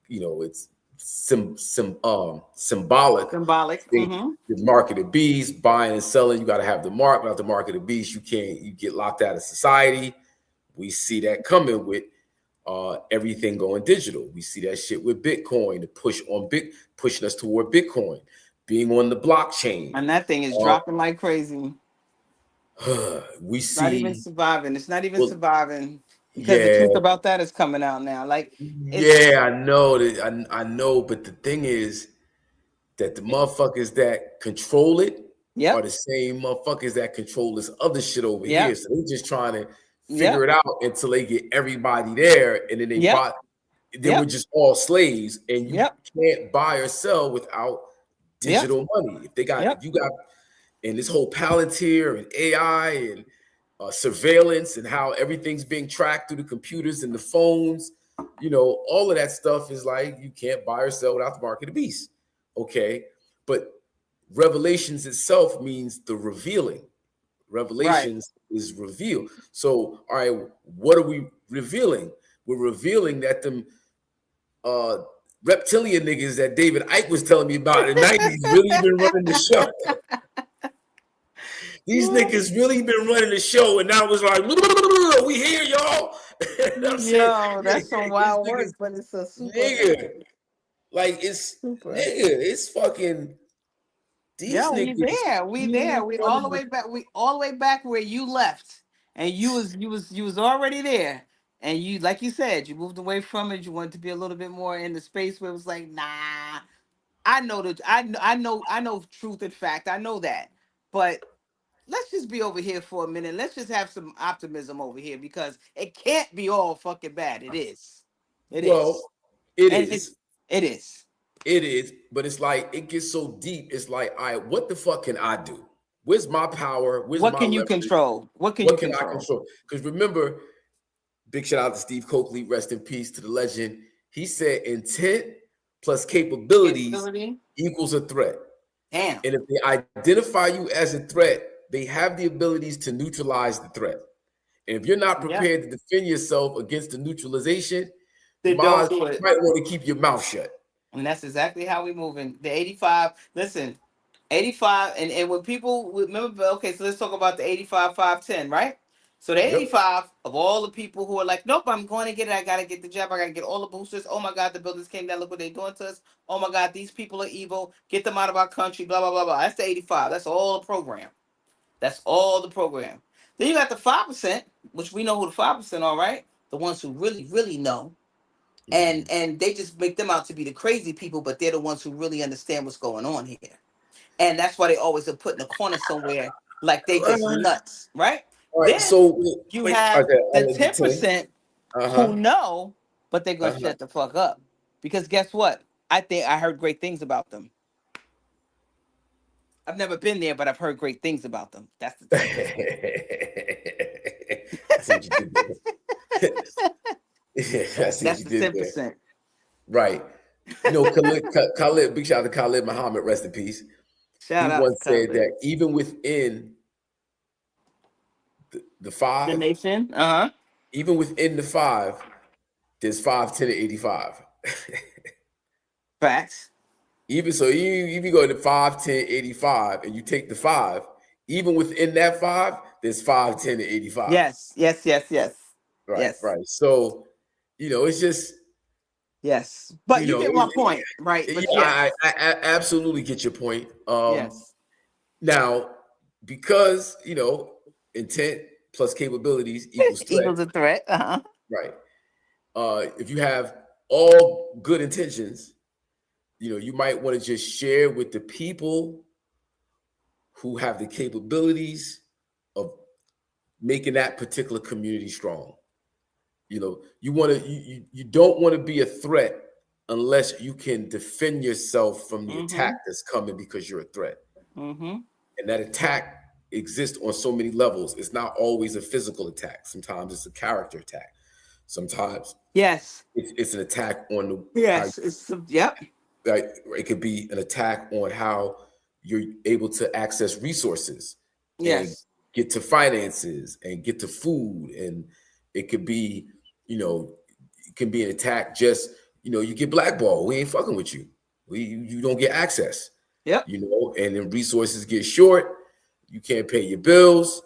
it's symbolic. The mark of the beast, buying and selling, you got to have the mark. Without the mark of the beast, you get locked out of society. We see that coming with everything going digital. We see that shit with Bitcoin, the push on pushing us toward Bitcoin, being on the blockchain. And that thing is dropping like crazy. We see not even surviving. It's not even surviving because the truth about that is coming out now. Like, I know that. I know, but the thing is that the motherfuckers that control it are the same motherfuckers that control this other shit over here. So they're just trying to figure it out until they get everybody there, and then they buy. Then we're just all slaves, and you can't buy or sell without digital money. If you got, and this whole Palantir and AI and surveillance and how everything's being tracked through the computers and the phones, all of that stuff is like you can't buy or sell without the mark of the beast. Okay, but Revelations itself means the revealing. Revelations is revealed. So, all right, what are we revealing? We're revealing that them reptilian niggas that David Icke was telling me about in the 90s really been running the show. These niggas really been running the show, and now it was like, we here, y'all. Yo, that's some wild words, but it's a super nigga. Like it's it's fucking. These niggas, we there. We all the way back. We all the way back where you left, and you was already there. And you, like you said, you moved away from it. You wanted to be a little bit more in the space where it was like, nah. I know that. I know truth and fact. I know that, but let's just be over here for a minute. Let's just have some optimism over here because it can't be all fucking bad. It is. It is. It is. But it's like it gets so deep. It's like, all right, what the fuck can I do? Where's my power? What can you control? What can you control? I control? Because remember, big shout out to Steve Coakley. Rest in peace to the legend. He said intent plus capabilities equals a threat. Damn. And if they identify you as a threat, they have the abilities to neutralize the threat. And if you're not prepared to defend yourself against the neutralization, you might want to keep your mouth shut. And that's exactly how we're moving. The 85, listen, 85, and when people remember, okay, so let's talk about the 85, 510, right? So the 85 of all the people who are like, nope, I'm going to get it. I got to get the job. I got to get all the boosters. Oh my God, the buildings came down. Look what they're doing to us. Oh my God, these people are evil. Get them out of our country, blah, blah, blah, blah. That's the 85. That's all the program. That's all the program. Then you got the 5%, which we know who the 5% are, right? The ones who really, really know. And they just make them out to be the crazy people, but they're the ones who really understand what's going on here. And that's why they always are put in a corner somewhere like they just nuts, right? All right, then so you have the 10% who know, but they're going to shut the fuck up. Because guess what? I think I heard great things about them. I've never been there, but I've heard great things about them. That's the 10%. That's the 10%. Right. You know, Khalid, big shout out to Khalid Muhammad, rest in peace. He once said that even within the 5, the nation, even within the 5, there's 5, 10, and 85. Facts. Even so, you go to 5, 10, 85, and you take the 5, even within that 5, there's 5, 10, and 85. Yes. Right. So, it's just. Yes. But you get my point, right? But I absolutely get your point. Now, because, intent plus capabilities equals threat. Equals a threat. Right. If you have all good intentions, you might want to just share with the people who have the capabilities of making that particular community strong. You don't want to be a threat unless you can defend yourself from the attack that's coming because you're a threat. Mm-hmm. And that attack exists on so many levels. It's not always a physical attack. Sometimes it's a character attack. Sometimes it's an attack on the Like, it could be an attack on how you're able to access resources and get to finances and get to food. And it could be, it can be an attack just, you get blackballed. We ain't fucking with you. You don't get access. And then resources get short. You can't pay your bills.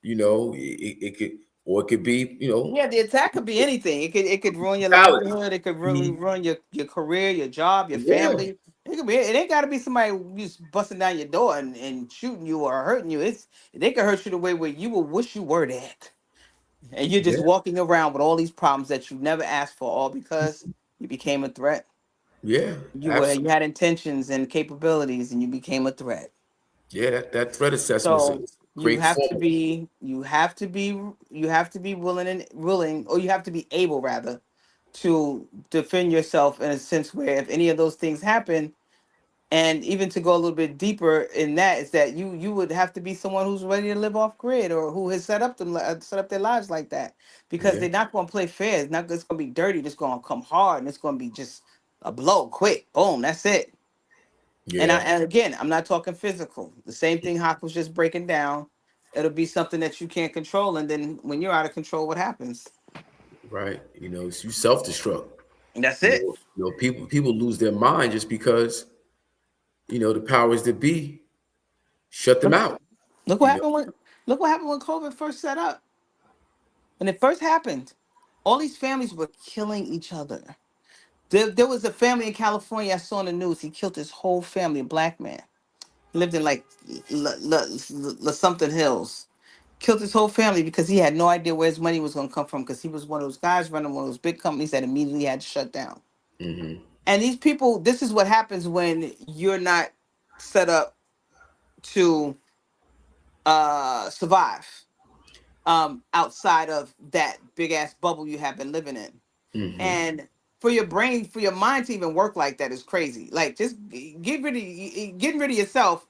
It could, or it could be, the attack could be anything. It could ruin your livelihood. It could ruin your career, your job, your family. It could be. It ain't got to be somebody just busting down your door and shooting you or hurting you. They could hurt you the way where you will wish you were dead, and you're just walking around with all these problems that you never asked for, all because you became a threat. Yeah, you had intentions and capabilities, and you became a threat. Yeah, that threat assessment is a great form. You have to be willing, or you have to be able rather, to defend yourself in a sense where if any of those things happen, and even to go a little bit deeper in that, is that you would have to be someone who's ready to live off grid, or who has set up their lives like that, because they're not going to play fair. It's not. It's going to be dirty. It's going to come hard, and it's going to be just a blow, quick, boom, that's it. Yeah. And again, I'm not talking physical. The same thing Hawk was just breaking down. It'll be something that you can't control, and then when you're out of control, what happens? Right. You self-destruct. And that's it. People lose their mind just because, the powers that be shut them out. Look what happened when COVID first set up. When it first happened, all these families were killing each other. There was a family in California I saw on the news. He killed his whole family, a black man. He lived in like something hills. Killed his whole family because he had no idea where his money was going to come from, because he was one of those guys running one of those big companies that immediately had to shut down. Mm-hmm. And these people, this is what happens when you're not set up to survive outside of that big ass bubble you have been living in. Mm-hmm. And for your mind to even work like that is crazy. Like, just getting rid of yourself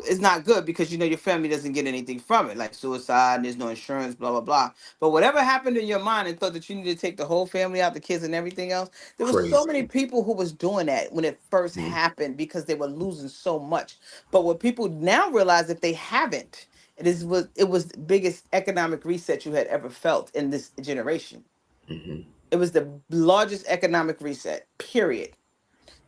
is not good, because your family doesn't get anything from it, like suicide, and there's no insurance, blah blah blah. But whatever happened in your mind and thought that you needed to take the whole family out, the kids and everything else, there was so many people who was doing that when it first happened, because they were losing so much. But what people now realize, that they haven't, it was the biggest economic reset you had ever felt in this generation. Mm-hmm. It was the largest economic reset, period.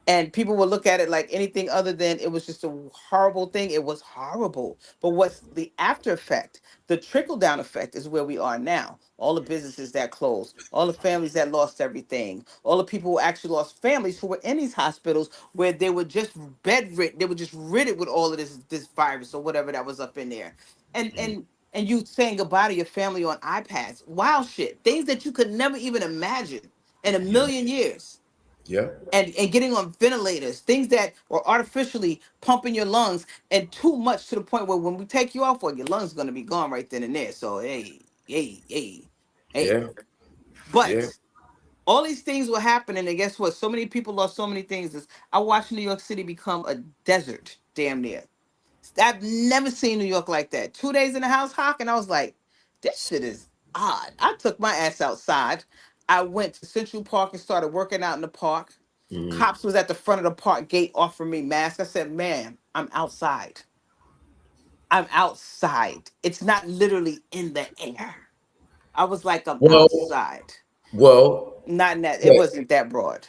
And people will look at it like anything other than it was just a horrible thing. It was horrible. But what's the after effect? The trickle down effect is where we are now. All the businesses that closed, all the families that lost everything, all the people who actually lost families who were in these hospitals where they were just bedridden. They were just riddled with all of this virus or whatever that was up in there. And you saying goodbye to your family on iPads. Wild shit. Things that you could never even imagine in a million years. Yeah. And getting on ventilators, things that were artificially pumping your lungs, and too much to the point where when we take you off, your lungs are going to be gone right then and there. So, hey. Yeah. But all these things were happening, and guess what? So many people lost so many things. I watched New York City become a desert, damn near. I've never seen New York like that. 2 days in the house, Hawk, and I was like, this shit is odd. I took my ass outside. I went to Central Park and started working out in the park. Mm-hmm. Cops was at the front of the park gate offering me masks. I said, "Man, I'm outside. I'm outside. It's not literally in the air." I was like, I'm outside. Well, not in that. It wasn't that broad.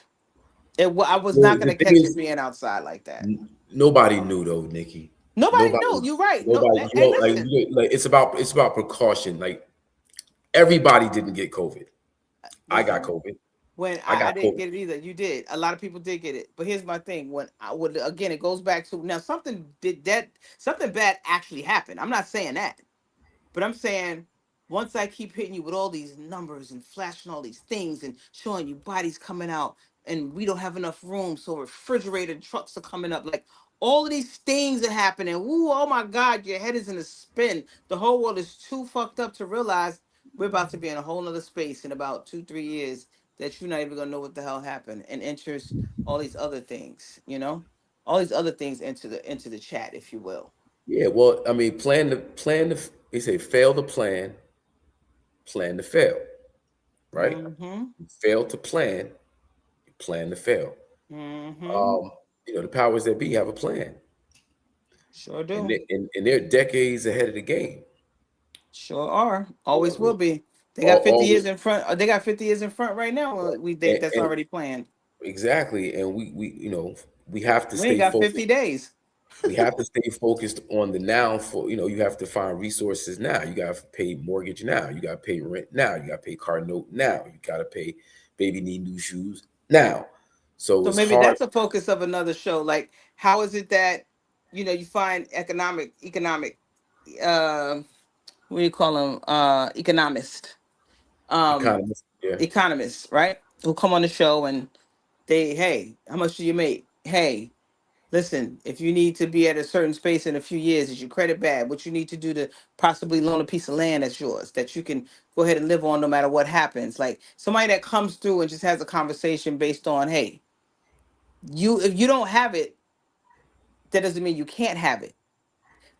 I was not going to catch it being outside like that. Nobody knew though, Nikki. Nobody knew. You're right. Nobody. It's about precaution. Like, everybody didn't get COVID. I got COVID. When I didn't get it either. You did. A lot of people did get it. But here's my thing. When I would, again, it goes back to, now something bad actually happened. I'm not saying that. But I'm saying, once I keep hitting you with all these numbers and flashing all these things and showing you bodies coming out, and we don't have enough room, so refrigerator trucks are coming up, like all of these things are happening. Ooh, oh my God, your head is in a spin. The whole world is too fucked up to realize we're about to be in a whole nother space in about 2-3 years. that you're not even gonna know what the hell happened, and enters all these other things, all these other things into the chat, if you will. Yeah, well, I mean, they say fail to plan to fail, right? Mm-hmm. You fail to plan, you plan to fail. Mm-hmm. The powers that be have a plan, Sure and do. they're decades ahead of the game. Sure are. Always will be. They got 50 All years in front. They got 50 years in front right now. right. We think that's And already planned. exactly, and we have to We ain't stay got focused. 50 days. We have to stay focused on the now. You have to find resources now. You got to pay mortgage now. You got to pay rent now. You got to pay car note now. You got to pay baby need new shoes now. So So it's maybe hard. that's a focus of another show. Like, how is it that you find uh, what do you call them? Economists, um, Economists, yeah. economists, right? Who come on the show and hey, how much do you make? Hey, listen, if you need to be at a certain space in a few years, is your credit bad? What you need to do to possibly loan a piece of land that's yours, that you can go ahead and live on no matter what happens. Like somebody that comes through and just has a conversation based on, hey, if you don't have it, that doesn't mean you can't have it.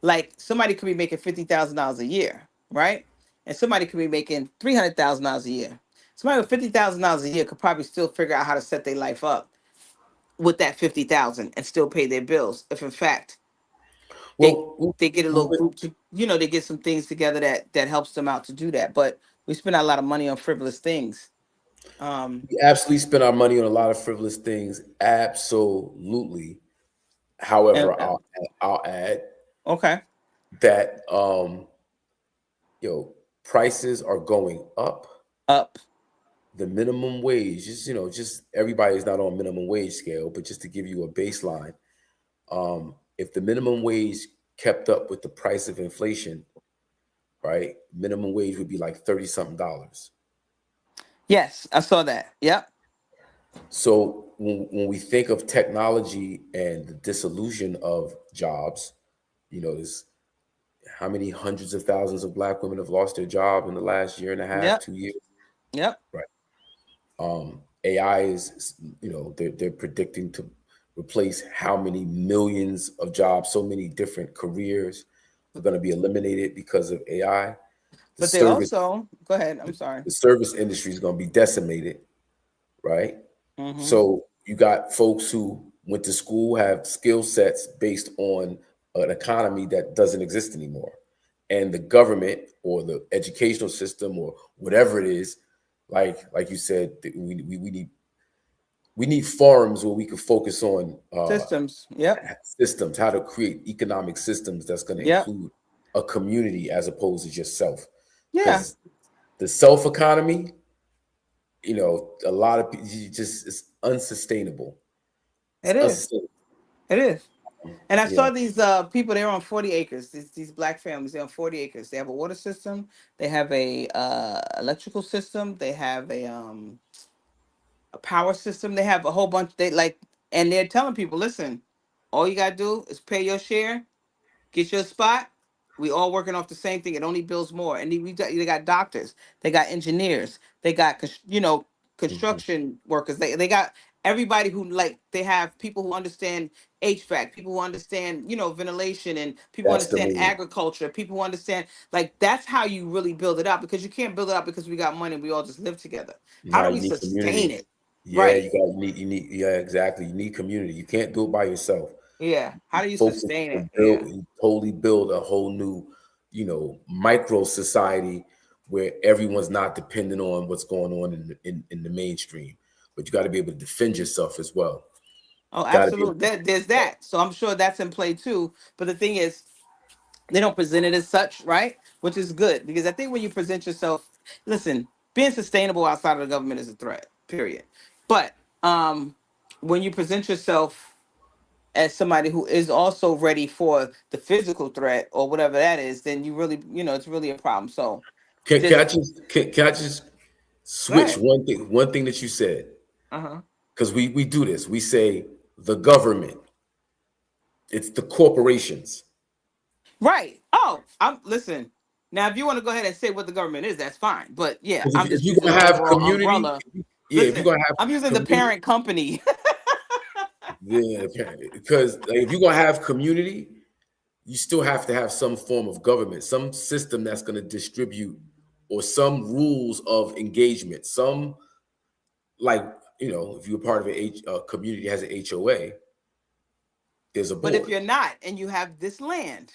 Like somebody could be making $50,000 a year, right? And somebody could be making $300,000 a year. Somebody with $50,000 a year could probably still figure out how to set their life up with that 50,000 and still pay their bills. If in fact they Well, they get a little group to, they get some things together that helps them out to do that. But we spend a lot of money on frivolous things. we absolutely spend our money on a lot of frivolous things. Absolutely. And, However, I'll add okay. that prices are going up. Up. The minimum wage, just everybody's not on minimum wage scale, but just to give you a baseline, if the minimum wage kept up with the price of inflation, right, minimum wage would be like 30 something dollars. Yes, I saw that. Yep. So when we think of technology and the dissolution of jobs, there's how many hundreds of thousands of Black women have lost their job in the last year and a half, Yep. 2 years. Yep. Right. AI is, they're predicting to replace how many millions of jobs, so many different careers are going to be eliminated because of AI. But they also, go ahead. I'm sorry. The service industry is going to be decimated, right? Mm-hmm. So you got folks who went to school, have skill sets based on an economy that doesn't exist anymore. And the government or the educational system or whatever it is, like you said, we need forums where we can focus on systems. Yep. Systems, how to create economic systems that's going to include a community as opposed to just self. Yeah. The self economy, a lot of people it's unsustainable. It is. And I saw these people, they're on 40 acres. These Black families, they're on 40 acres. They have a water system, they have a electrical system, they have a power system, they have a whole bunch. And they're telling people, listen, all you gotta do is pay your share, get your spot. We all working off the same thing. It only builds more. And they got doctors, they got engineers, they got construction workers. They got everybody who they have people who understand HVAC, people who understand ventilation, and people who understand agriculture, people who understand that's how you really build it up, because you can't build it up because we got money and we all just live together. How do we sustain it? Yeah, right. You need exactly. You need community. You can't do it by yourself. Yeah. How do you sustain it? You totally build a whole new, micro society where everyone's not dependent on what's going on in the mainstream. But you got to be able to defend yourself as well. Oh, absolutely. There's that. So I'm sure that's in play too. But the thing is, they don't present it as such, right? Which is good, because I think when you present yourself, listen, being sustainable outside of the government is a threat, period. But when you present yourself as somebody who is also ready for the physical threat or whatever that is, then you really, it's really a problem. So can I just switch one thing that you said? Because we do this. We say the government. It's the corporations. Right. Oh, listen. Now, if you want to go ahead and say what the government is, that's fine. But yeah, I'm just you're gonna have community. umbrella. Yeah, if Listen, you're gonna have I'm using the community, parent company. yeah, because like, if you're gonna have community, you still have to have some form of government, some system that's gonna distribute, or some rules of engagement. Some like if you're part of a community that has an HOA, there's a But if board, you're not, and you have this land,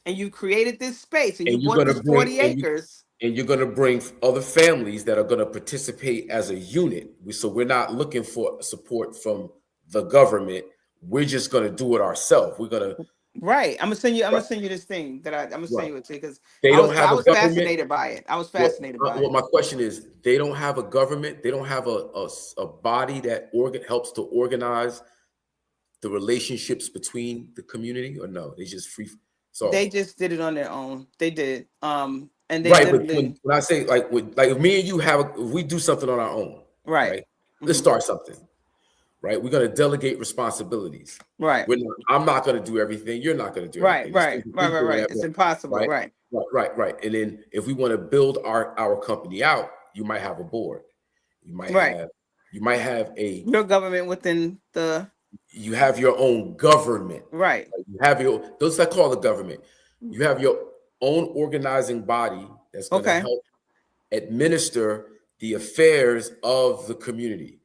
and you created this space, and you and you're bought gonna this bring 40 acres, and you're going to bring other families that are going to participate as a unit. So we're not looking for support from the government. We're just going to do it ourselves. We're going to right? I'm gonna right, send you this thing that I'm gonna send right. you it because They don't have I a was government. fascinated by it. I was What, fascinated by what it. my question is, they don't have a government. They don't have a body that helps to organize the relationships between the community, or no? They just free. So They just did it on their own. They did. And they right, but literally when I say like if me and you if we do something on our own, right. right? Let's start something. Right? We're going to delegate responsibilities. Right. I'm not going to do everything. You're not going to do everything. Right. It's impossible. Right? Right. And then if we want to build our company out, you might have a board. You might have your government within you have your own government. Right. You have those I call the government. You have your own organizing body that's going to help administer the affairs of the community.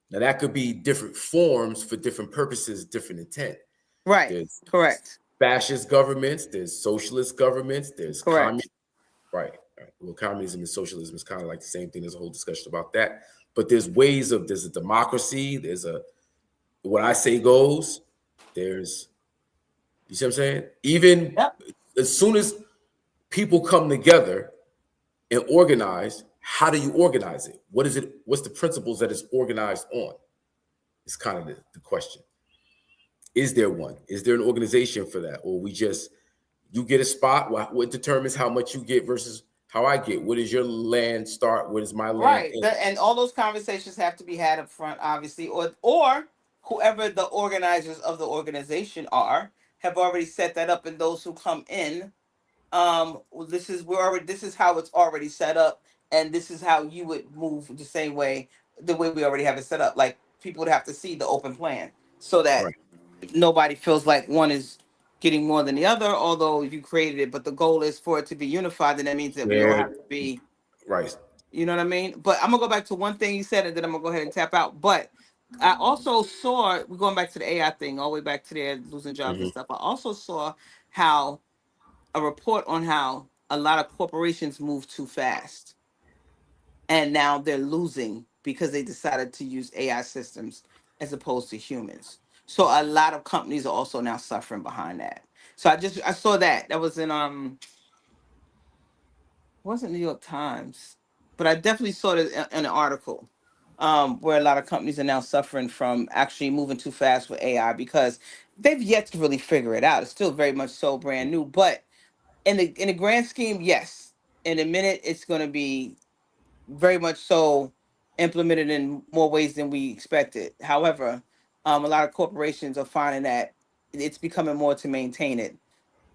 Now that could be different forms for different purposes, different intent. Right. There's correct. Fascist governments, there's socialist governments, there's correct. Right. Well, communism and socialism is kind of like the same thing. There's a whole discussion about that. But there's there's a democracy, there's what I say goes, you see what I'm saying? Even as soon as people come together and organize, how do you organize it? What's the principles that it's organized on? It's kind of the question. Is there one? Is there an organization for that? Or you get a spot? What determines how much you get versus how I get? What is your land start? What is my land end? And all those conversations have to be had up front, obviously, or whoever the organizers of the organization have already set that up, and those who come in, this is how it's already set up, and this is how you would move the way we already have it set up. Like people would have to see the open plan so that nobody feels like one is getting more than the other, although you created it, but the goal is for it to be unified, and that means that we all have to be right. You know what I mean? But I'm gonna go back to one thing you said, and then I'm gonna go ahead and tap out. But I also saw, we're going back to the AI thing, all the way back to their losing jobs and stuff. I also saw a report on how a lot of corporations move too fast, and now they're losing because they decided to use AI systems as opposed to humans. So a lot of companies are also now suffering behind that. So I saw that was in wasn't New York Times, but I definitely saw it in an article where a lot of companies are now suffering from actually moving too fast with AI because they've yet to really figure it out. It's still very much so brand new, but in the grand scheme, yes. In a minute, it's going to be very much so implemented in more ways than we expected. However, a lot of corporations are finding that it's becoming more to maintain it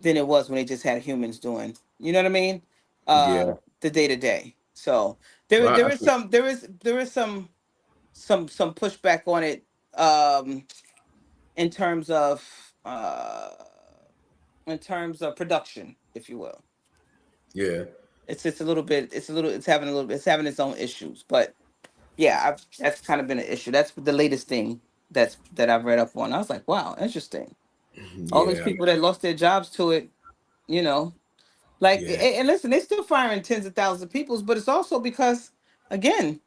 than it was when they just had humans doing. You know what I mean? Yeah. The day to day. So there is some pushback on it in terms of production, if you will. Yeah. It's having its own issues, but yeah, that's kind of been an issue. That's the latest thing that I've read up on. I was like, wow, interesting. All those people that lost their jobs to it, and listen, they're still firing tens of thousands of people, but it's also because, again,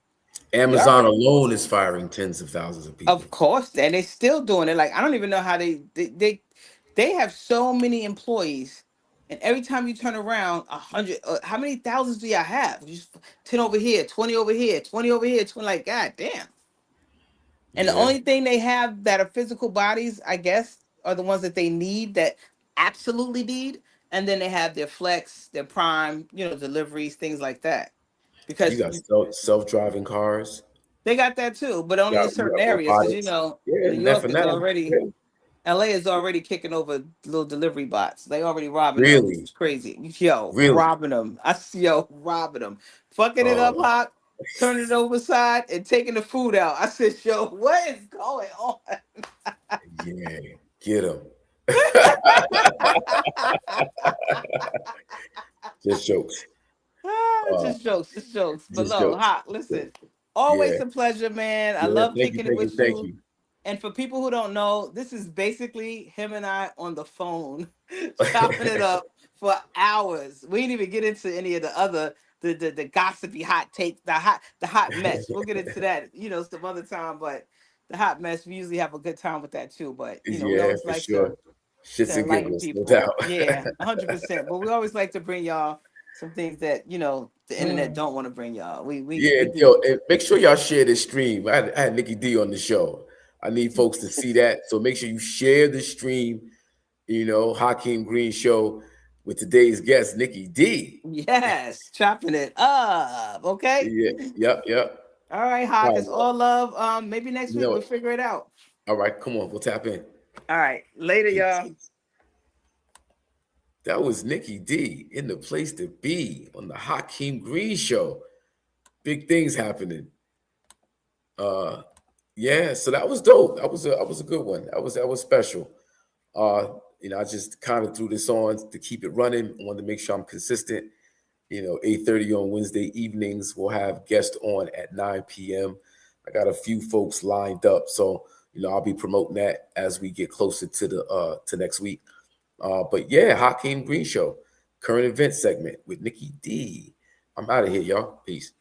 Amazon alone is firing tens of thousands of people. Of course, and they're still doing it. Like, I don't even know how they have so many employees, and every time you turn around, 100. How many thousands do y'all have? Just 10 over here, 20 over here, 20 over here, 20. Like, god damn. And the only thing they have that are physical bodies, I guess, are the ones that they need, that absolutely need. And then they have their flex, their prime, deliveries, things like that. Because you got self-driving cars. They got that too, but only in certain areas. Because New York is already, LA is already kicking over little delivery bots. They already robbing them. It's crazy. Robbing them. Robbing them. Fucking it up, Hawk. turning it over side, and taking the food out. I said, yo, what is going on? Yeah, get him. Just jokes. Just jokes, just jokes. But Just no, jokes. Hot, listen. Always Yeah. a pleasure, man. I Yeah. love Thank you. kicking it Thank you. with Thank you. you. And for people who don't know, this is basically him and I on the phone, chopping it up for hours. We didn't even get into any of the other the gossipy hot take, the hot mess. We'll get into that, some other time. But the hot mess, we usually have a good time with that too. But we Yeah, always for like sure. Shits to and enlighten giggles, no people. doubt. Yeah, 100%. But we always like to bring y'all some things that the internet don't want to bring y'all. We Yeah, do. yo, and make sure y'all share this stream. I had Nikki D on the show. I need folks to see that. So make sure you share the stream, Hakeem Green Show with today's guest, Nikki D. Yes, chopping it up. Okay. Yeah, yep. All right, All Hawk. right, It's all love. Maybe next you week know we'll it. figure it out. All right, come on, we'll tap in. All right. Later, y'all. That was Nikki D in the place to be on the Hakeem Green Show. Big things happening. Yeah, so that was dope. That was a good one. That was special. I just kind of threw this on to keep it running. I wanted to make sure I'm consistent. 8:30 on Wednesday evenings. We'll have guests on at 9 p.m. I got a few folks lined up, so I'll be promoting that as we get closer to next week. But yeah, Hakeem Green Show, current event segment with Nikki D. I'm out of here, y'all. Peace.